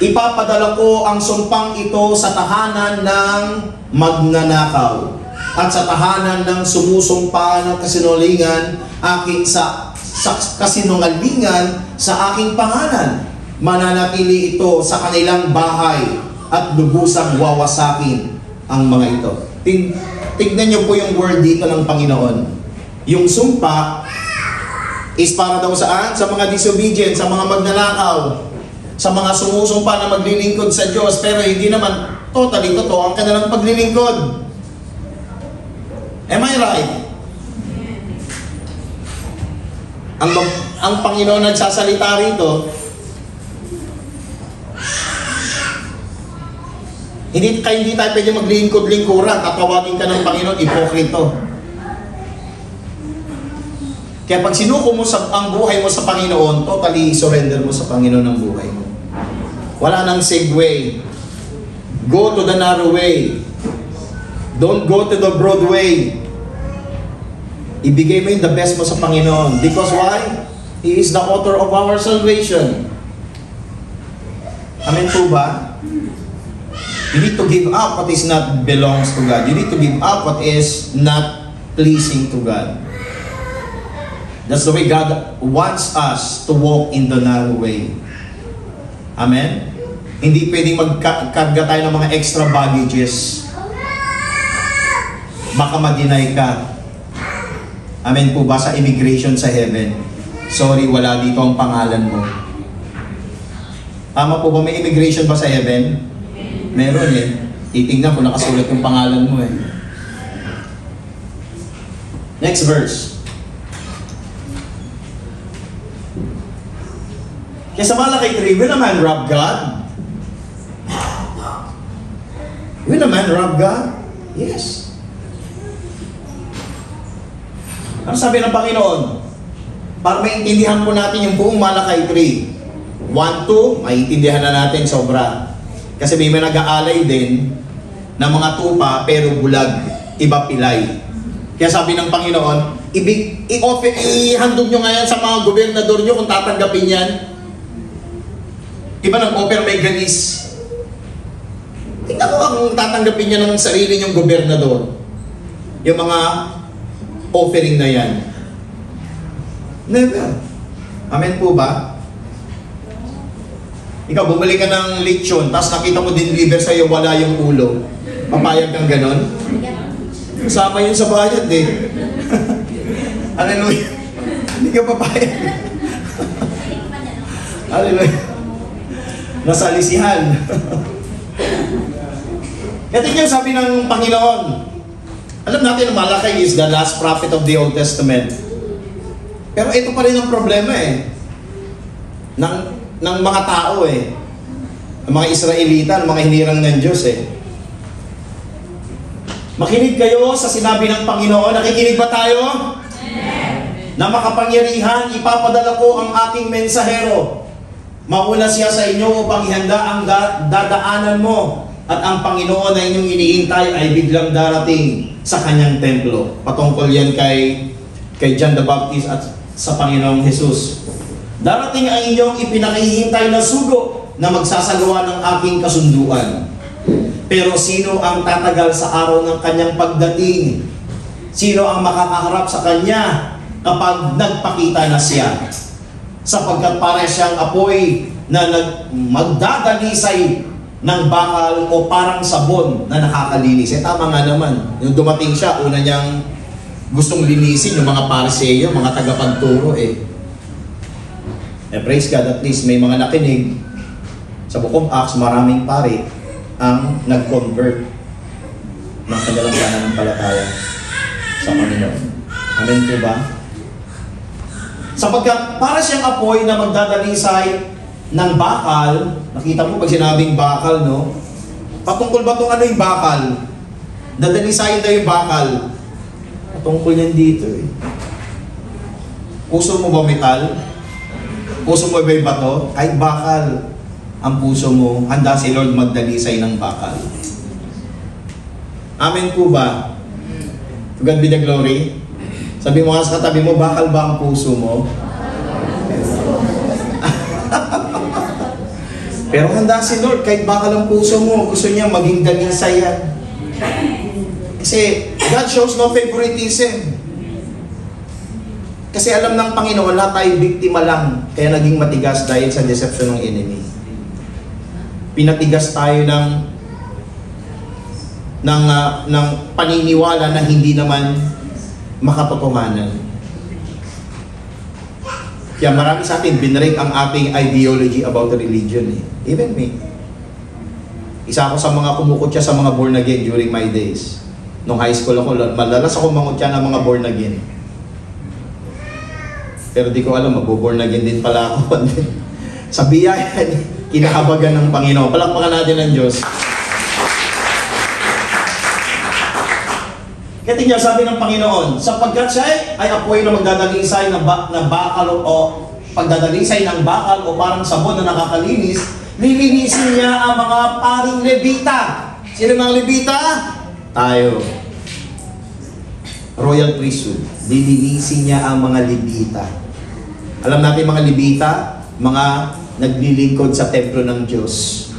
ipapadala ko ang sumpang ito sa tahanan ng magnanakaw at sa tahanan ng sumusumpa ng kasinungalingan sa kasinungalingan sa aking pangalan. Mananatili ito sa kanilang bahay at lubusang wawasakin ang mga ito. Tignan niyo po yung word dito ng Panginoon. Yung sumpa is para daw saan? Sa mga disobedient, sa mga magnanakaw, sa mga sumusumpa na maglilingkod sa Diyos, pero hindi naman totally totoo ang kanilang paglilingkod. Am I right? Ang Panginoon nagsasalita rito, hindi tayo pwede maglingkod-lingkuran, tatawagin ka ng Panginoon, ipokrito. Kaya pag sinuko mo ang buhay mo sa Panginoon, totally surrender mo sa Panginoon ang buhay mo. Wala nang segue. Go to the narrow way. Don't go to the broad way. Ibigay mo yung the best mo sa Panginoon. Because why? He is the author of our salvation. Amen po ba? You need to give up what is not belongs to God. You need to give up what is not pleasing to God. That's the way God wants us to walk in the narrow way. Amen? Hindi pwedeng magkarga tayo ng mga extra baggages. Baka ma-deny ka. Amen po ba sa immigration sa heaven? Sorry, wala dito ang pangalan mo. Tama po ba, may immigration ba sa heaven? Meron eh. Titignan ko nakasulat yung pangalan mo eh. Next verse. Kaya sa Malakay 3, will a man rob God? Will a man rob God? Yes. Ano sabi ng Panginoon? Para maintindihan po natin yung buong Malakay 3. 1-2, maintindihan na natin sobra. Kasi may nag-aalay din ng mga tupa pero bulag, iba pilay. Kaya sabi ng Panginoon, ihandog nyo ngayon sa mga gobernador nyo kung tatanggapin yan. Iba nag-offer may galis. Tingnan ko kung tatanggapin niya ng sarili niyong gobernador. Yung mga offering na yan. Never. Amen po ba? Ikaw, bumalik ka ng lechon, tapos nakita mo din liver sa'yo, wala yung ulo. Papayag kang ganon? Kasama yun sa bayad eh. Hallelujah. Hindi ka papayag. Hallelujah. Nasa alisihan. Ito niyo sabi ng Panginoon. Alam natin na Malakay is the last prophet of the Old Testament. Pero ito pa rin ang problema eh. Ng mga tao eh. Ng mga Israelita, ng mga hinirang ng Diyos eh. Makinig kayo sa sinabi ng Panginoon. Nakikinig ba tayo? Na makapangyarihan, ipapadala ko ang aking mensahero. Mauna siya sa inyo upang ihanda ang dadaanan mo. At ang Panginoon na inyong iniintay ay biglang darating sa kanyang templo. Patungkol yan kay John the Baptist at sa Panginoong Jesus. Darating ang inyong ipinakihintay na sugo na magsasagawa ng aking kasunduan. Pero sino ang tatagal sa araw ng kanyang pagdating? Sino ang makakaharap sa kanya kapag nagpakita na siya? Sapagkat para siyang apoy na magdadalisay ng bakal o parang sabon na nakakalinis. Tama nga naman. Nung dumating siya, una niyang gustong linisin yung mga pariseyo, mga tagapagturo eh. Praise God, at least may mga nakinig. Sa Book of Acts, maraming pari ang nag-convert ng kanilang pananampalataya sa Panginoon. Amen po ba? Sapagkat para siyang apoy na magdadalisay ng bakal, nakita mo pag sinabing bakal, no? Patungkol ba itong ano yung bakal? Dadalisayin daw yung bakal. Patungkol yan dito eh. Puso mo ba metal? Puso mo ba yung bato? Kahit bakal ang puso mo, handa si Lord magdalisay ng bakal. Amen po ba? To God be the glory. Sabi mo nga sa katabi mo, bakal ba ang puso mo? Pero handa si Lord, kahit bakal ang puso mo, gusto niya maging dalisay yan. Kasi God shows no favoritism. Kasi alam ng Panginoon, lahat tayo biktima lang, kaya naging matigas dahil sa deception ng enemy. Pinatigas tayo ng paniniwala na hindi naman makatotohanan. Kaya marami sa atin, binrake ang ating ideology about religion. Even me. Isa ako sa mga kumukutya sa mga born again during my days. Nung high school ako, madalas ako mangutya ng mga born again. Pero di ko alam, mag-born again din pala ako. Sa biyaya, kinahabagan ng Panginoon. Palakpakan natin ng Diyos. Kaya tingnan, sabi ng Panginoon, sapagkat siya ay apoy na magdadalisay na bakal o pagdadalisay ng bakal o parang sabon na nakakalinis, lilinisin niya ang mga paring Levita. Sino mga Levita? Tayo. Royal priesthood. Lilinisin niya ang mga Levita. Alam natin mga Levita, mga naglilingkod sa templo ng Diyos.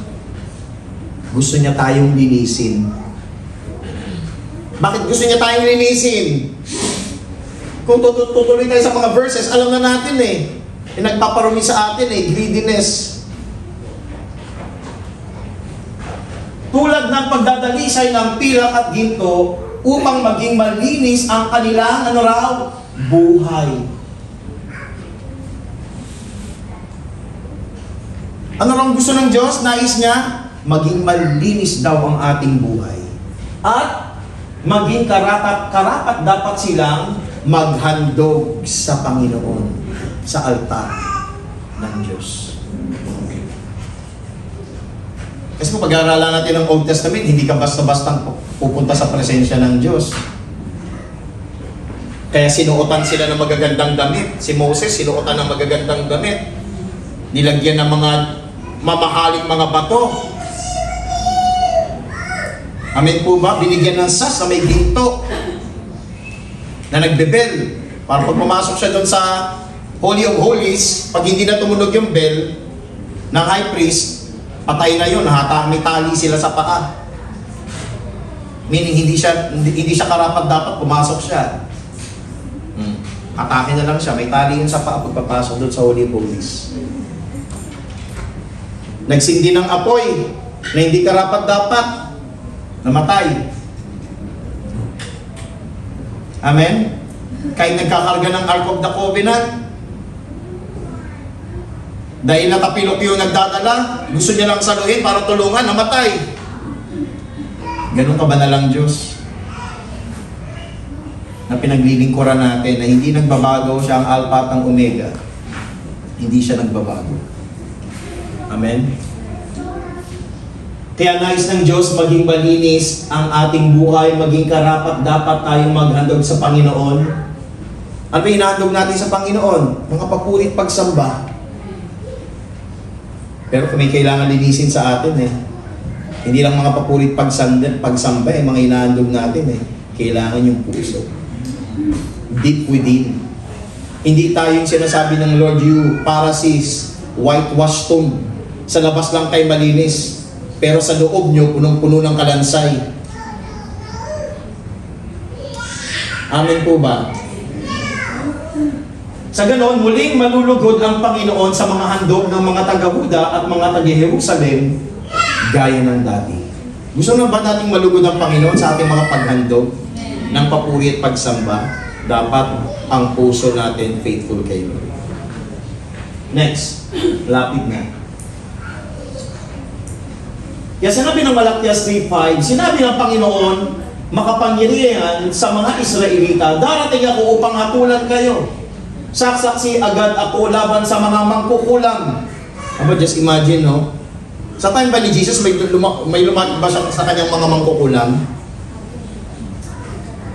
Gusto niya tayong linisin. Bakit gusto niya tayong linisin? Kung tutuloy tayo sa mga verses, alam na natin yung nagpaparumi sa atin greediness. Tulad ng pagdadalisay ng pilak at ginto upang maging malinis ang kanilang buhay. Ano lang gusto ng Diyos? Nais niya, maging malinis daw ang ating buhay. At maging karapat dapat silang maghandog sa Panginoon, sa altar ng Diyos. Kasi kung pag-aaralan natin ang Old Testament, hindi ka basta-bastang pupunta sa presensya ng Diyos. Kaya sinuotan sila ng magagandang damit. Si Moses, sinuotan ng magagandang damit. Nilagyan ng mga mamahaling mga bato. Amen po ba? Binigyan ng sas na may ginto na nagbebel. Para pag pumasok siya doon sa Holy of Holies, pag hindi na tumunog yung bell ng high priest, patay na yun. May tali sila sa paa. Meaning hindi siya karapat dapat pumasok siya. Atake na lang siya. May tali yun sa paa pagpapasok doon sa Holy of Holies. Nagsindi ng apoy na hindi karapat dapat, namatay. Amen? Kahit nagkakarga ng Ark of the Covenant, dahil natapilok yung nagdadala, gusto niya lang saluhin para tulungan, namatay. Ganun ka ba na lang Diyos? Na pinaglilingkuran natin na hindi nagbabago siya ang Alpha at ang Omega. Hindi siya nagbabago. Amen? Kaya nais ng Diyos maging malinis ang ating buhay, maging karapat dapat tayong maghandog sa Panginoon. Ano yung hinahandog natin sa Panginoon? Mga papurit pagsamba. Pero kung may kailangan linisin sa atin hindi lang mga papurit pagsamba mga hinahandog natin kailangan yung puso. Deep within. Hindi tayong sinasabi ng Lord, you Pharisees, whitewashed tomb. Sa labas lang kayo malinis, pero sa loob nyo, punong-puno ng kalansay. Amen po ba? Sa ganon, muling malulugod ang Panginoon sa mga handog ng mga taga-Huda at mga taga-Jerusalem gaya ng dati. Gusto na ba nating malugod ang Panginoon sa ating mga paghandog ng papuri at pagsamba? Dapat ang puso natin faithful kay Lord. Next, lapid na. Kaya sinabi ng Malakias 3:5, sinabi ng Panginoon, makapangyarihan sa mga Israelita, darating ako upang hatulan kayo. Sasaksi agad ako laban sa mga mangkukulam. Aba, just imagine, no? Sa time ba ni Jesus, may lumapit ba siya sa kanyang mga mangkukulam?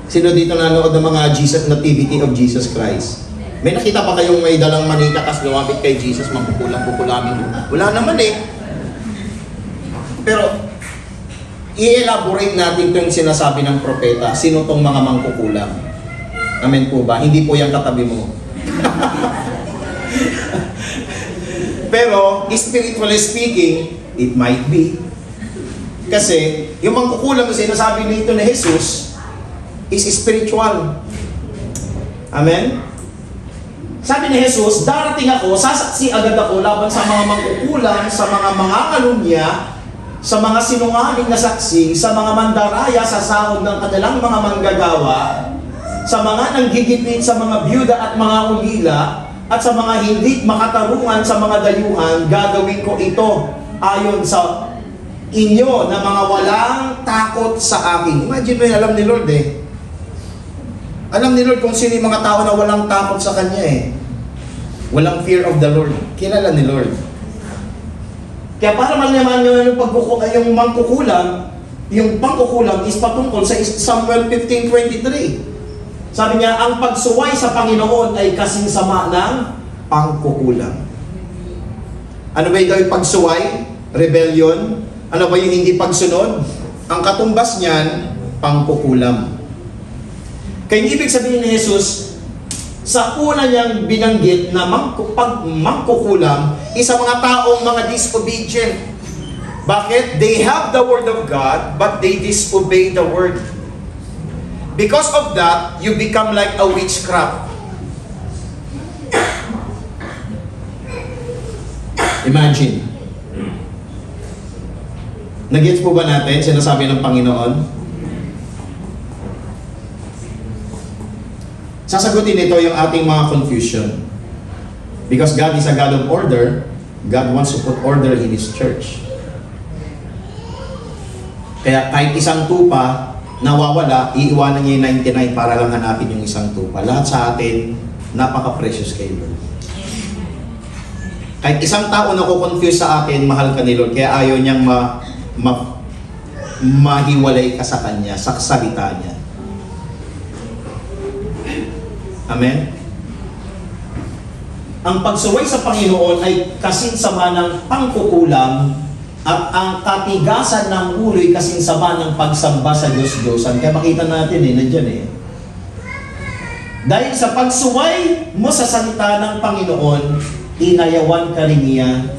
Sino dito nanood ng mga Jesus Nativity of Jesus Christ? May nakita pa kayong may dalang manika kas lumapit kay Jesus, mangkukulam-kukulamin? Wala naman eh. Pero, i-elaborate natin itong sinasabi ng propeta. Sino tong mga mangkukulam? Amen po ba? Hindi po yung katabi mo. Pero, spiritually speaking, it might be. Kasi, yung mangkukulam na sinasabi nito ni Jesus is spiritual. Amen? Sabi ni Jesus, darating ako, sasaksi agad ako laban sa mga mangkukulam, sa mga mangangalunya, sa mga sinungaling na saksi, sa mga mandaraya sa sahod ng kanilang mga manggagawa, sa mga nanggigipit sa mga byuda at mga ulila, at sa mga hindi makatarungan sa mga dayuhan, gagawin ko ito ayon sa inyo na mga walang takot sa akin. Imagine mo yun, alam ni Lord eh. Alam ni Lord kung sino yung mga tao na walang takot sa Kanya eh. Walang fear of the Lord. Kilala ni Lord. Kaya para malaman nyo yung mangkukulam, yung pangkukulam is patungkol sa Samuel 15:23. Sabi niya, ang pagsuway sa Panginoon ay kasing sama ng pangkukulam. Ano ba yung pagsuway? Rebellion? Ano ba yung hindi pagsunod? Ang katumbas niyan, pangkukulam. Kaya ibig sabihin ni Jesus, sa una niyang binanggit na pag mangkukulam, isa mga taong mga disobedient. Bakit? They have the word of God, but they disobey the word. Because of that, you become like a witchcraft. Imagine. Nag-gets po ba natin sinasabi ng Panginoon? Sasagutin nito yung ating mga confusion. Because God is a God of order, God wants to put order in His church. Kaya kahit isang tupa nawawala, iiwanan niya yung 99 para lang hanapin yung isang tupa. Lahat sa atin, napaka-precious kay Lord. Kahit isang tao na ko-confuse sa atin, mahal ka ni Lord, kaya ayaw niyang mahiwalay ka sa Kanya, sa salita niya. Amen? Ang pagsuway sa Panginoon ay kasinsama ng pangkukulam at ang katigasan ng ulo'y kasinsama ng pagsamba sa Diyos-Diyosan. Kaya makita natin nandyan eh. Dahil sa pagsuway mo sa salita ng Panginoon, inayawan ka rin niya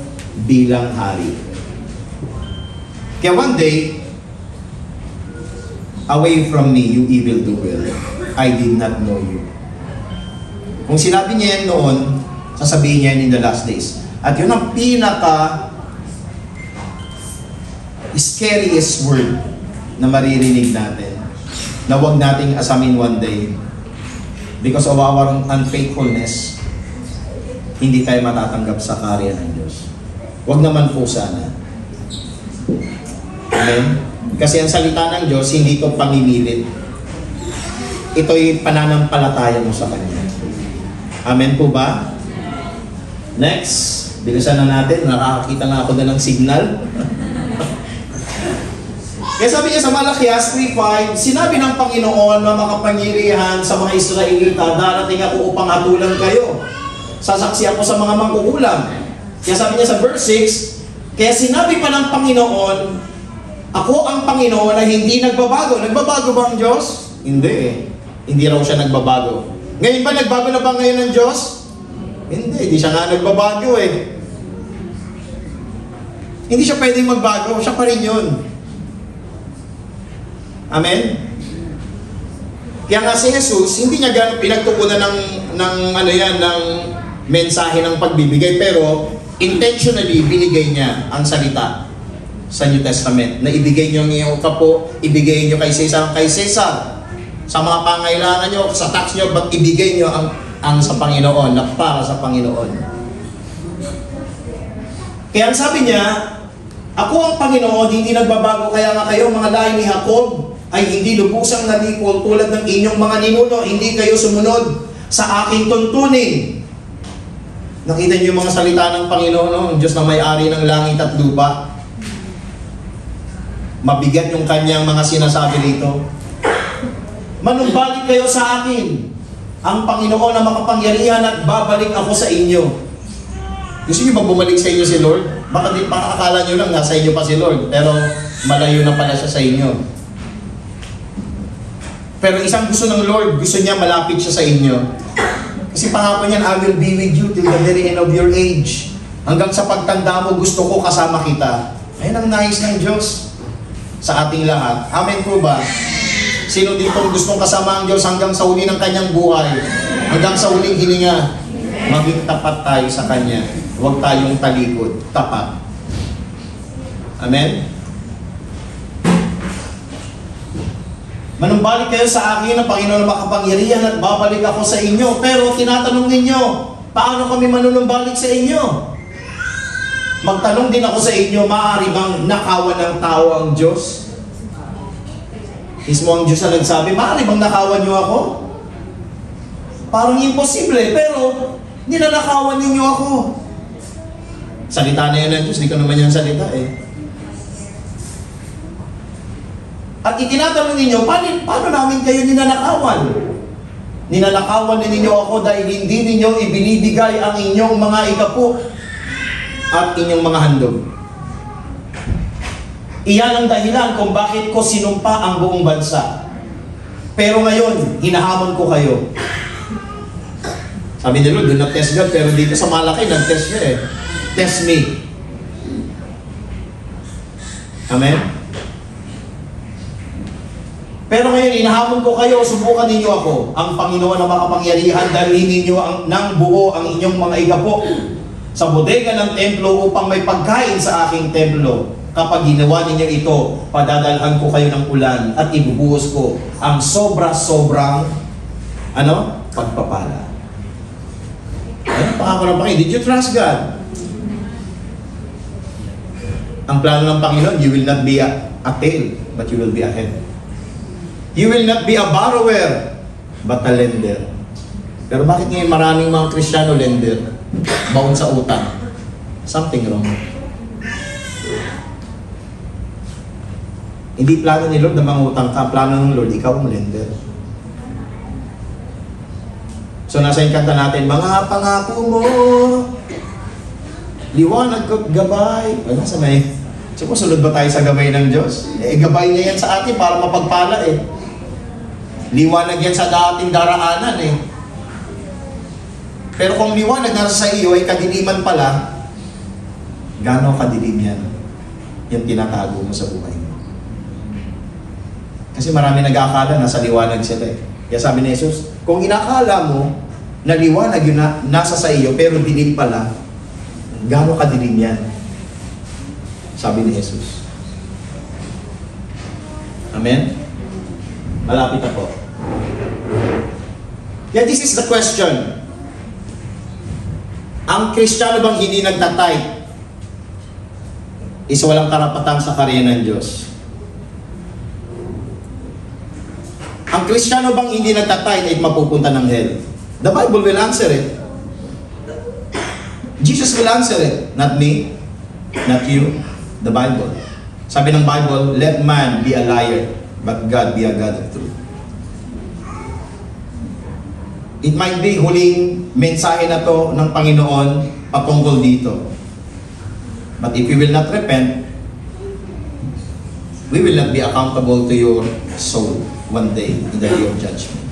bilang hari. Kaya one day, away from me, you evildoer, I did not know you. Kung sinabi niya yan noon, sasabihin niya yan in the last days. At yun ang pinaka scariest word na maririnig natin, na huwag nating asamin one day. Because of our unfaithfulness, hindi tayo matatanggap sa karya ng Diyos. Huwag naman po sana. Amen? Kasi ang salita ng Diyos, hindi ito pamimilit. Ito'y pananampalataya mo sa Kanya. Amen po ba? Next, bilisan na natin. Nakakakita na ako na ng signal. Kaya sabi niya sa Malakias 3:5, sinabi ng Panginoon na makapangyarihan sa mga Israelita, darating ako upang hatulan kayo. Sasaksi ako sa mga mangkukulam. Kaya sabi niya sa verse 6, kaya sinabi pa ng Panginoon, ako ang Panginoon na hindi nagbabago. Nagbabago ba ang Diyos? Hindi eh. Hindi raw siya nagbabago. Ngayon ba, nagbago na ba ngayon ng Diyos? Hindi siya nga nagbabago eh. Hindi siya pwedeng magbago, siya pa rin yun. Amen? Kaya nga si Jesus, hindi niya gano'ng pinagtukunan ng mensahe ng pagbibigay, pero intentionally binigay niya ang salita sa New Testament na ibigay niyo ang iyong kapo, ibigay niyo kay Cesar. Sa mga pangailangan nyo, sa tax nyo, ba't ibigay nyo ang sa Panginoon, na para sa Panginoon. Kaya ang sabi niya, ako ang Panginoon, hindi nagbabago, kaya nga kayo, mga lahi ni Jacob, ay hindi lubusang nalikol tulad ng inyong mga ninuno, hindi kayo sumunod sa aking tuntunin. Nakita niyo yung mga salita ng Panginoon, no? Ang Diyos na may-ari ng langit at lupa. Mabigat yung kanyang mga sinasabi dito. Manumbalik kayo sa akin, ang Panginoon na makapangyarihan, at babalik ako sa inyo. Gusto niyo ba bumalik sa inyo si Lord? Baka akala niyo lang nasa inyo pa si Lord, pero malayo na pala siya sa inyo. Pero isang gusto ng Lord, gusto niya malapit siya sa inyo. Kasi pangako niyan, I will be with you till the very end of your age. Hanggang sa pagtanda mo, gusto ko kasama kita. Ayun ang nais ng Diyos sa ating lahat. Amen po ba? Sino dito gustong kasama ang Diyos hanggang sa huli ng kanyang buhay? Hanggang sa huling hininga? Maging tapat tayo sa Kanya. Huwag tayong talikod. Tapat. Amen? Manumbalik kayo sa akin ng Panginoon na makapangyarihan, at babalik ako sa inyo. Pero tinatanong ninyo, paano kami manunumbalik sa inyo? Magtanong din ako sa inyo, maaari bang nakawan ng tao ang Diyos? Mismo ang Diyos na nagsabi, maaari bang nakawan niyo ako? Parang imposible, pero ninanakawan ninyo ako. Salita na yan ng Diyos, di ko naman yan salita eh. At itinatanong ninyo, paano namin kayo ninanakawan? Ninanakawan ninyo ako dahil hindi ninyo ibinibigay ang inyong mga igapo at inyong mga handog. Iyan ang dahilan kung bakit ko sinumpa ang buong bansa. Pero ngayon, hinahamon ko kayo. Sabi ni Lord, do not test God, pero dito sa Malaki, nag-test niya eh. Test me. Amen? Pero ngayon, inahamon ko kayo, subukan ninyo ako, ang Panginoon na makapangyarihan, dalhin ninyo ng buo ang inyong mga igapo sa bodega ng templo upang may pagkain sa aking templo. Kapag ginawa ninyo ito, padadalhan ko kayo ng ulan at ibubuhos ko ang sobra-sobrang pagpapala. Pangako ng Panginoon, did you trust God? Ang plano ng Panginoon, you will not be a tail, but you will be a head. You will not be a borrower, but a lender. Pero bakit ngayon maraming mga Kristiyano lender? Baon sa utang. Something wrong. Hindi plano ni Lord na mangutang ka. Plano ng Lord, ikaw ang lender. So nasa yung kanta natin, mga pangako mo, liwanag ko't gabay. Ay, nasa may, sumunod ba tayo sa gabay ng Diyos? Gabay niya yan sa atin para mapagpala eh. Liwanag yan sa dating daraanan eh. Pero kung liwanag nasa sa iyo ay kadiliman pala, gaano kadilim yan? Yung tinatago mo sa buhay mo. Kasi marami nag-aakala nasa liwanag sila eh. Kaya sabi ni Jesus, kung inakala mo na liwanag yun nasa sa iyo pero dilim pala, gaano kadilim yan? Sabi ni Jesus. Amen? Malapit na po. Yeah, this is the question. Ang Kristiyano bang hindi nagtatay is walang karapatan sa karya ng Diyos? Ang Kristiyano bang hindi nagtatay ay mapupunta ng hell? The Bible will answer it. Jesus will answer it. Not me, not you, the Bible. Sabi ng Bible, let man be a liar, but God be a God of truth. It might be huling mensahe na to ng Panginoon patungkol dito. But if you will not repent, we will not be accountable to your soul one day in the day of judgment.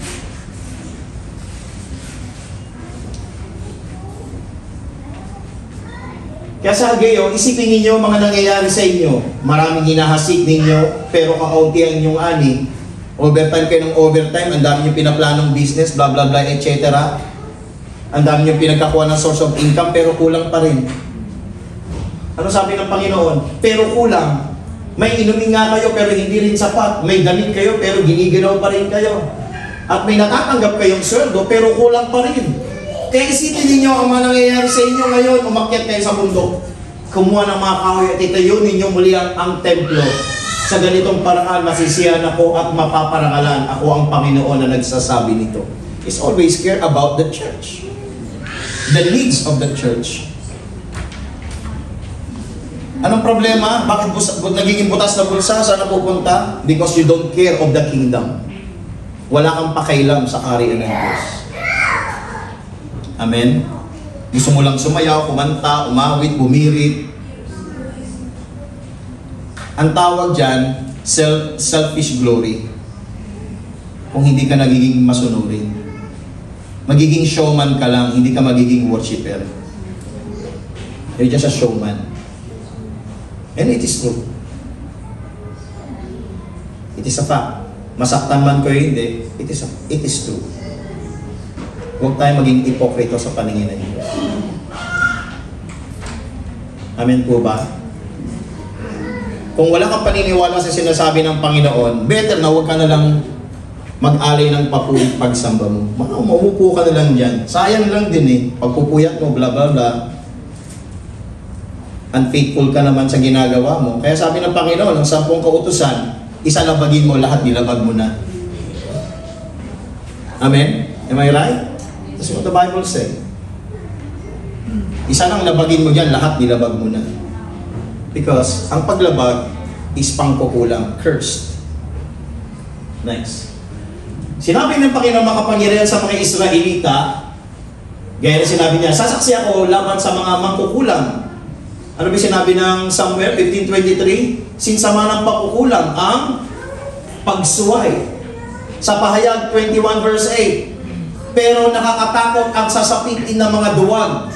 Kaya sa Hageo, isipin ninyo mga nangyayari sa inyo. Maraming hinahasik ninyo, pero kakaunti ang inyong ani. Overtime kayo ng overtime, ang dami nyo pinaplanong business, blah blah blah, etc. Ang dami nyo pinagkakuha ng source of income, pero kulang pa rin. Ano sabi ng Panginoon? Pero kulang. May inumin nga kayo, pero hindi rin sapat. May damit kayo, pero giniginaw pa rin kayo. At may natatanggap kayong sweldo, pero kulang pa rin. Kaya isipin ninyo ang mga nangyayari sa inyo ngayon, umakyat kayo sa bundok, kumuha ng mga kahoy at itayo ninyo muli ang templo. Sa ganitong paraan, masisiyahan ako at mapaparangalan. Ako ang Panginoon na nagsasabi nito. Is always care about the church. The needs of the church. Anong problema? Bakit nagiging butas na bulsa? Saan napupunta? Because you don't care of the kingdom. Wala kang pakailam sa kaharian ng Diyos. Amen? Gusto mo lang sumayaw, kumanta, umawit, bumirit. Ang tawag dyan, selfish glory. Kung hindi ka nagiging masunurin. Magiging showman ka lang, hindi ka magiging worshiper. You're just a showman. And it is true. It is a fact. Masaktan man ko hindi, it is true. Huwag tayo maging ipokrito sa paningin ng Diyos. Amen po ba? Kung wala kang paniniwala sa sinasabi ng Panginoon, better na huwag ka na lang mag-alay ng pagsamba mo. Mauupo ka na lang dyan. Sayang lang din eh. Pagpupuyat mo, bla bla bla. Unfaithful ka naman sa ginagawa mo. Kaya sabi ng Panginoon, ang 10 kautusan, isa labagin mo, lahat nilabag mo na. Amen? Am I right? That's what the Bible says. Isa lang labagin mo dyan, lahat nilabag mo na. Because ang paglabag is pangkukulang, cursed. Next. Sinabi ng Panginoon makapangyarihan sa mga Israelita, gaya na sinabi niya, sasaksi ako laban sa mga mangkukulang. Ano ba sinabi ng Samuel 15:23? Sinsama ng pagkukulang ang pagsuway. Sa Pahayag 21 verse 8, pero nakakatakot ang sasapitin ng mga duwag.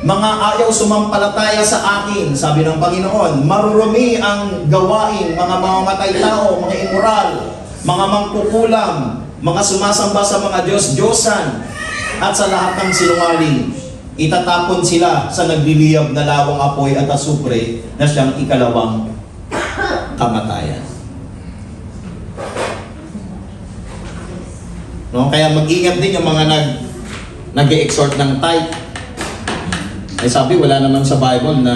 Mga ayaw sumampalataya sa akin, sabi ng Panginoon. Marurumi ang gawain, mga mamamatay tao, mga immoral, mga mangkukulam, mga sumasamba sa mga Diyos-Diyosan, at sa lahat ng sinungaling. Itatapon sila sa nagliliyab na lawang apoy at asupre na siyang ikalawang kamatayan. No? Kaya mag-ingat din yung mga nag-e-exhort ng tithe. Eh sabi, wala naman sa Bible na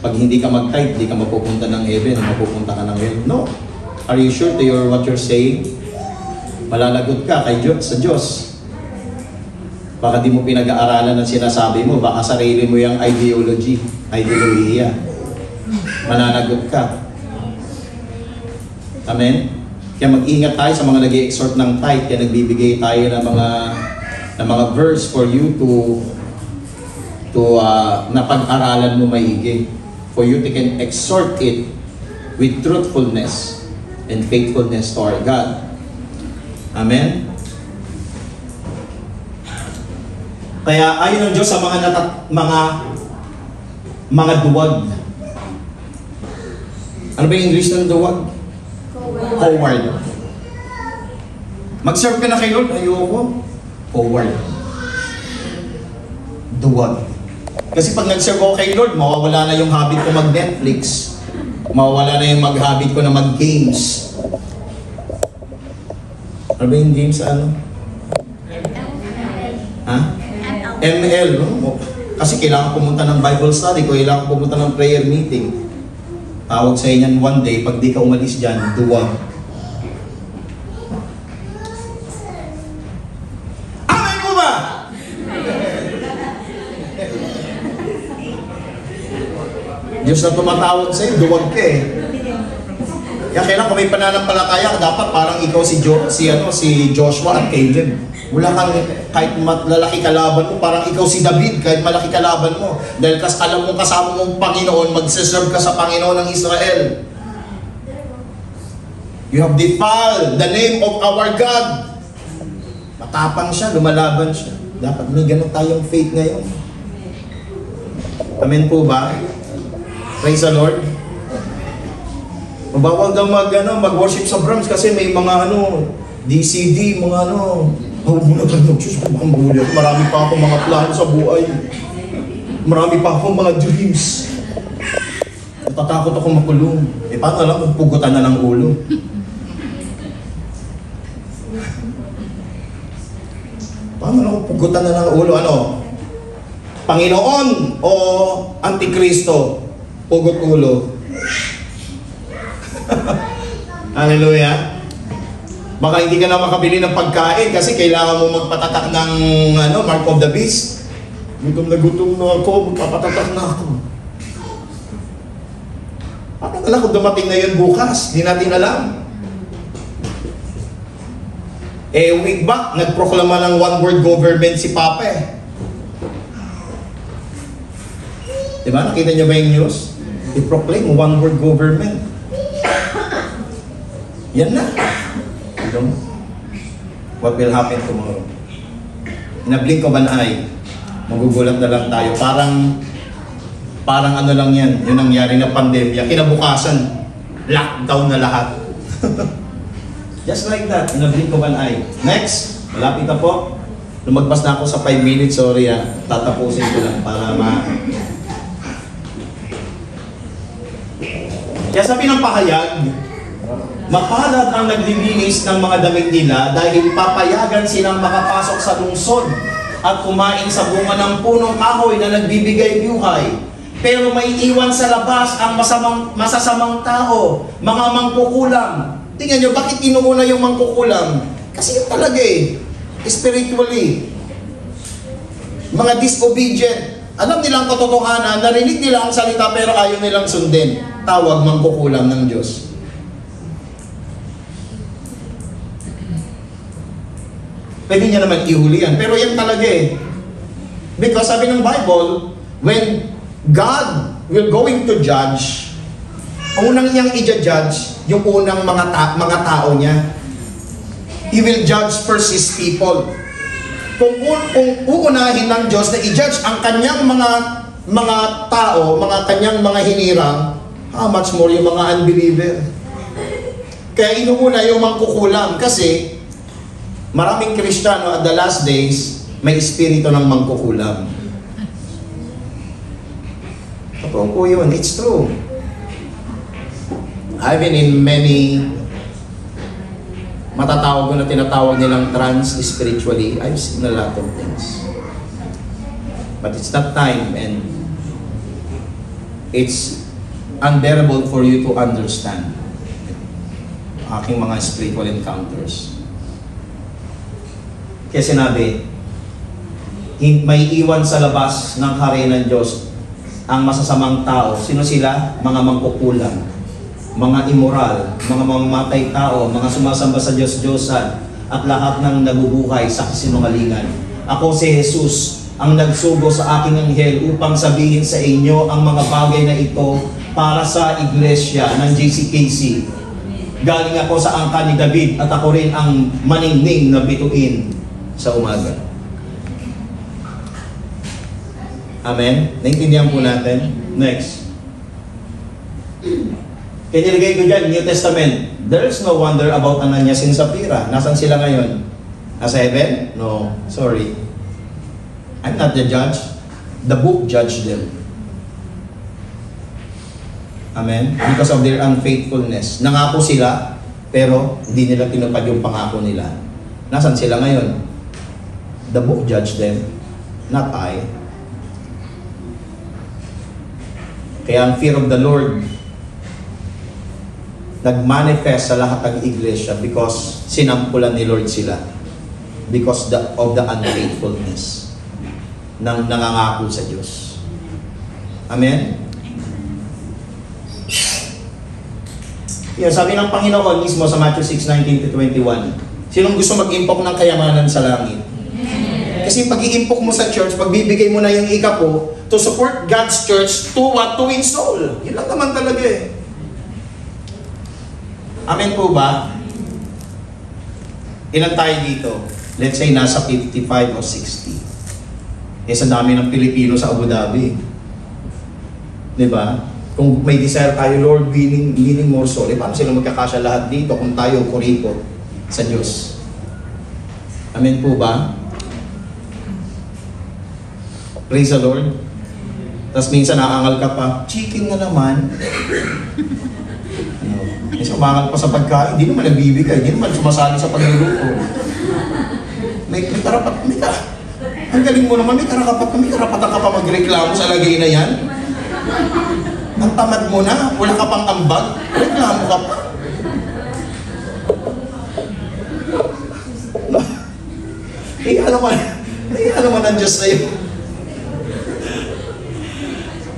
pag hindi ka mag-tithe, hindi ka mapupunta ng heaven o mapupunta ka ng hell. No. Are you sure to what you're saying? Malalagot ka kay Diyos, sa Diyos. Baka di mo pinag-aaralan ang sinasabi mo, baka sarili mo yung ideolohiya. Mananagot ka. Amen? Kaya mag-ingat tayo sa mga nag-i-exhort ng tithe, kaya nagbibigay tayo ng mga verse for you to napag-aralan mo maigi. For you to can exhort it with truthfulness and faithfulness to our God. Amen? Kaya ayon ng Diyos sa mga duwag. Ano ba yung English ng duwag? Coward. Mag-serve ka na kay Lord? Ayoko. Coward. Duwag. Kasi pag nag-serve ako kay Lord, mawawala na yung habit ko mag-Netflix. Mawawala na yung habit ko na mag-games. Ano ba yung games ano? Ha? ML, no? Kasi kailangan pumunta ng Bible study, kailangan pumunta ng prayer meeting. Tawag sa inyan one day, pag di ka umalis dyan, duwag. Amen mo ba? Diyos na tumatawag sa'yo, duwag ka eh. Kaya kailangan kung may pananampalataya, dapat parang ikaw si Joshua at Caleb. Wala kang, kahit lalaki kalaban mo, parang ikaw si David, kahit malaki kalaban mo. Dahil alam mo kasama mong Panginoon, magsiserve ka sa Panginoon ng Israel. You have defiled the name of our God. Matapang siya, lumalaban siya. Dapat may ganun tayong faith ngayon. Amen po ba? Praise the Lord. Bawal daw mag-worship sa Brahms kasi may mga DCD, mga huwag mo na tayo mag-Diyos, marami pa akong mga plano sa buhay. Marami pa akong mga dreams. Natatakot akong makulong. Eh paano lang kung pugutan na ng ulo? Paano lang kung pugutan na ng ulo? Ano? Panginoon o Antikristo? Pugot ulo. Hallelujah. Baka hindi ka na makabili ng pagkain kasi kailangan mo magpatatak ng mark of the beast. Gutom na ako, magpapatatak na ako. Paano alam kung dumating na yun bukas? Hindi natin alam. Week back, nagproklama ng one-world government si Papa eh. Diba? Nakita niyo ba yung news? I-proclaim one-world government. Yan na. You don't know what will happen tomorrow. In a blink of an eye, magugulat na lang tayo. Parang ano lang yan, yung nangyari na pandemya. Kinabukasan, lockdown na lahat. Just like that, in a blink of an eye. Next, malapit na po. Lumagpas na ako sa 5 minutes, sorry tatapusin ko lang para Kaya sabi ng pahayag, mapalad ang naglilinis ng mga damit nila dahil papayagan silang makapasok sa lungsod at kumain sa bunga ng punong kahoy na nagbibigay buhay. Pero may iwan sa labas ang masasamang tao, mga mangkukulam. Tingnan nyo, bakit inuuna yung mangkukulam? Kasi yun talaga spiritually. Mga disobedient. Alam nila ang katotohanan, narinig nila ang salita pero ayaw nilang sundin. Tawag mangkukulam ng Diyos. Pwede niya naman ihuli yan. Pero yan talaga Because sabi ng Bible, when God will going to judge, ang unang niyang i-judge, yung unang mga tao niya. He will judge first His people. Kung uunahin ng Diyos na i-judge ang kanyang mga tao, kanyang mga hinirang, how much more yung mga unbeliever? Kaya inuuna yung mangkukulam kasi maraming Kristiyano at the last days, may espiritu ng mangkukulam. Totoo po yun. It's true. I've been in many matatawag ko na tinatawag nilang trans-spiritually. I've seen a lot of things. But it's that time and it's unbearable for you to understand aking mga spiritual encounters. Kaya sinabi, may iwan sa labas ng hari ng Diyos ang masasamang tao. Sino sila? Mga mangkukulam, mga immoral, mga mamamatay tao, mga sumasamba sa Diyos-Diyosan, at lahat ng nabubuhay sa kasinungalingan. Ako si Jesus, ang nagsugo sa aking anghel upang sabihin sa inyo ang mga bagay na ito para sa iglesia ng JCKC. Galing ako sa angkan ni David at ako rin ang maningning na bituin sa umaga. Amen? Naintindihan po natin? Next. Kaya nilagay ko dyan, New Testament. There is no wonder about Ananias and Sapphira. Nasaan sila ngayon? Nasa heaven? No. Sorry. I'm not the judge. The book judged them. Amen? Because of their unfaithfulness. Nangako sila, pero hindi nila tinupad yung pangako nila. Nasaan sila ngayon? The book judged them, not I. Kaya ang fear of the Lord nag-manifest sa lahat ng iglesia because sinampulan ni Lord sila. Because of the unfaithfulness ng nangangako sa Diyos. Amen? Yan, sabi ng Panginoon mismo sa Matthew 6:19-21, sinong gusto mag-impok ng kayamanan sa langit? Kasi pag-i-impok mo sa church, pagbibigay mo na yung ikapo to support God's church to what? To win soul. Yun lang naman talaga Amen po ba? Ilan tayo dito? Let's say nasa 55 o 60. Sa dami ng Pilipino sa Abu Dhabi. Diba? Kung may desire tayo, Lord, winning more soul. Paano sila magkakasya lahat dito kung tayo kuripot sa Diyos? Amen po ba? Praise the Lord. Tapos minsan nakaangal ka pa, chicken na naman. Minsan umangal pa sa pagkain, hindi naman nagbibigay, hindi naman sumasali sa pagluluto. May karapat, ang galing mo naman, may karapatan ka pa magreklamo sa lagay na yan. Ang tamad mo na, wala ka pang ambag, reklamo ka pa. No? Ano man ang Diyos sa'yo.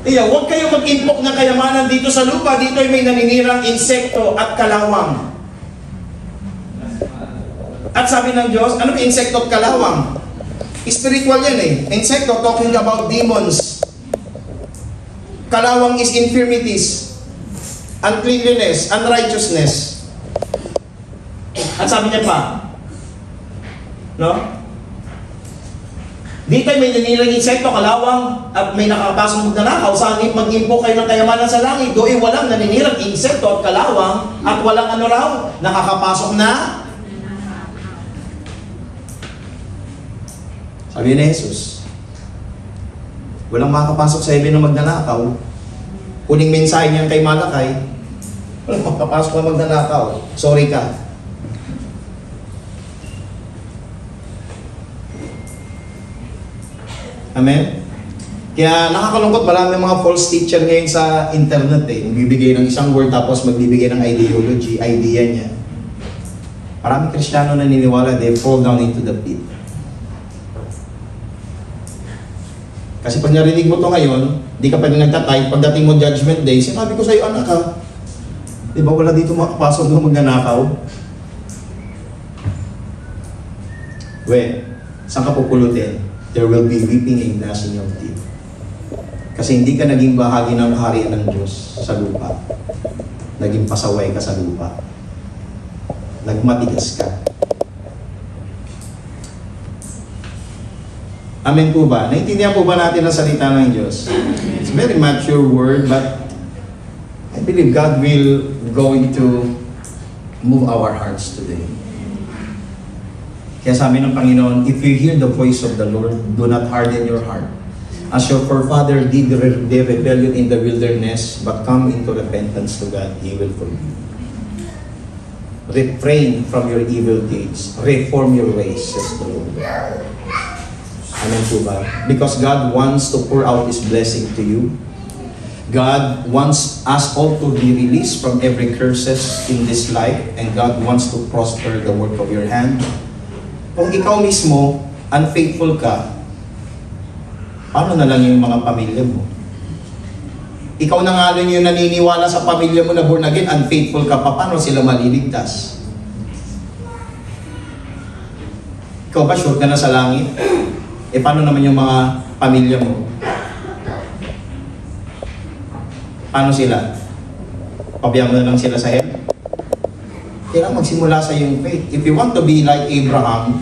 Huwag kayo mag-impok ng kayamanan dito sa lupa. Dito ay may naninirang insekto at kalawang. At sabi ng Diyos, ano ba insekto at kalawang? Spiritual yan eh. Insekto, talking about demons. Kalawang is infirmities, uncleanliness, unrighteousness. At sabi niya pa, no? Dito may naninirang insekto, kalawang, at may nakakapasok magnanakaw. Saan mag-impo kayo ng kayamanan sa langit? Doon walang naninirang insekto at kalawang, at walang ano raw, nakakapasok na. Sabi ni Jesus, walang makakapasok sa heaven na magnanakaw. Huling mensahe niyan kay Malakay, walang makakapasok na magnanakaw. Sorry ka. Amen? Kaya nakakalungkot, marami mga false teacher ngayon sa internet eh. Magbibigay ng isang word tapos magbibigay ng ideology, idea niya. Maraming Kristiyano na naniniwala, they fall down into the pit. Kasi pag narinig mo to ngayon, di ka pa nagtatay, pagdating mo judgment day, sinabi ko sa iyo, anak ka, di ba wala dito makapasok na magnanakaw? Saan ka pupulutin? There will be weeping and gnashing of teeth. Kasi hindi ka naging bahagi ng kaharian ng Diyos sa lupa. Naging pasaway ka sa lupa. Nagmatigas ka. Amen po ba? Naintindihan po ba natin ang salita ng Diyos? It's a very mature word, but I believe God will going to move our hearts today. Kaya sabi ng Panginoon, if you hear the voice of the Lord, do not harden your heart. As your forefather did the rebellion in the wilderness, but come into repentance to God, He will forgive. Refrain from your evil deeds. Reform your ways, says the Lord. Amen po ba? Because God wants to pour out His blessing to you. God wants us all to be released from every curses in this life, and God wants to prosper the work of your hand. Kung ikaw mismo, unfaithful ka, paano na lang yung mga pamilya mo? Ikaw na nga lang yung naniniwala sa pamilya mo na born again, unfaithful ka pa, paano sila maliligtas? Ikaw ba sure ka na sa langit? Paano naman yung mga pamilya mo? Paano sila? Pabayaan mo na lang sila sa hell? Kailangan magsimula sa iyong faith. If you want to be like Abraham,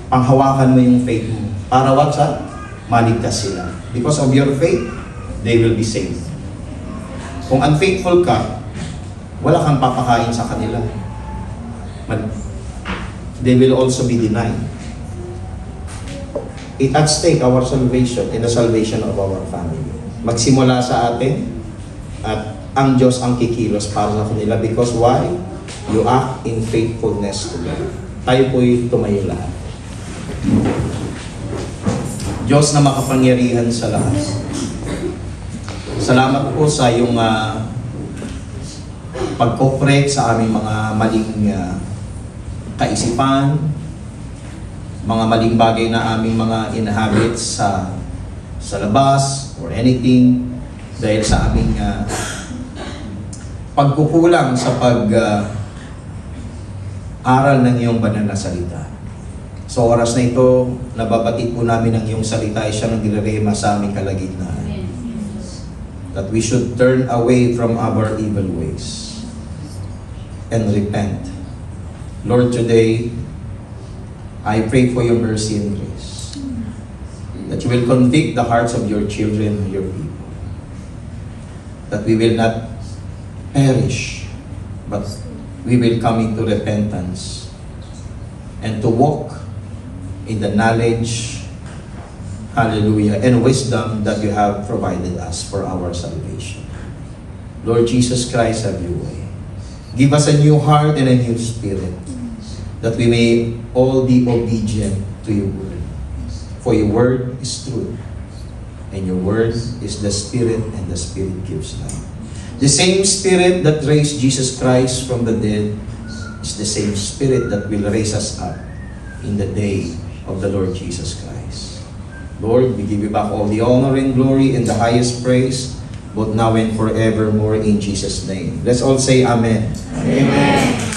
panghawakan mo yung faith mo. Para what sa? Maligtas sila. Because of your faith, they will be saved. Kung unfaithful ka, wala kang papakain sa kanila. They will also be denied. It at stake our salvation and the salvation of our family. Magsimula sa atin at ang Diyos ang kikilos para sa kanila because why? You act in faithfulness to God. Tayo po'y tumayo lahat. Diyos na makapangyarihan sa lahat. Salamat po sa iyong pag-correct sa aming mga maling kaisipan, mga maling bagay na aming mga inhabits sa labas or anything dahil sa aming pagkukulang sa pag-aral ng iyong banal na salita. Sa oras na ito, nababati po namin ang iyong salita ay siya nang nilirema sa aming kalagitnaan. That we should turn away from our evil ways and repent. Lord, today, I pray for your mercy and grace. That you will convict the hearts of your children, your people. That we will not perish, but we will come into repentance and to walk in the knowledge, hallelujah, and wisdom that you have provided us for our salvation. Lord Jesus Christ, have your way. Give us a new heart and a new spirit, that we may all be obedient to your word. For your word is truth. And your word is the Spirit, and the Spirit gives life. The same Spirit that raised Jesus Christ from the dead is the same Spirit that will raise us up in the day of the Lord Jesus Christ. Lord, we give you back all the honor and glory and the highest praise, both now and forevermore, in Jesus' name. Let's all say Amen. Amen.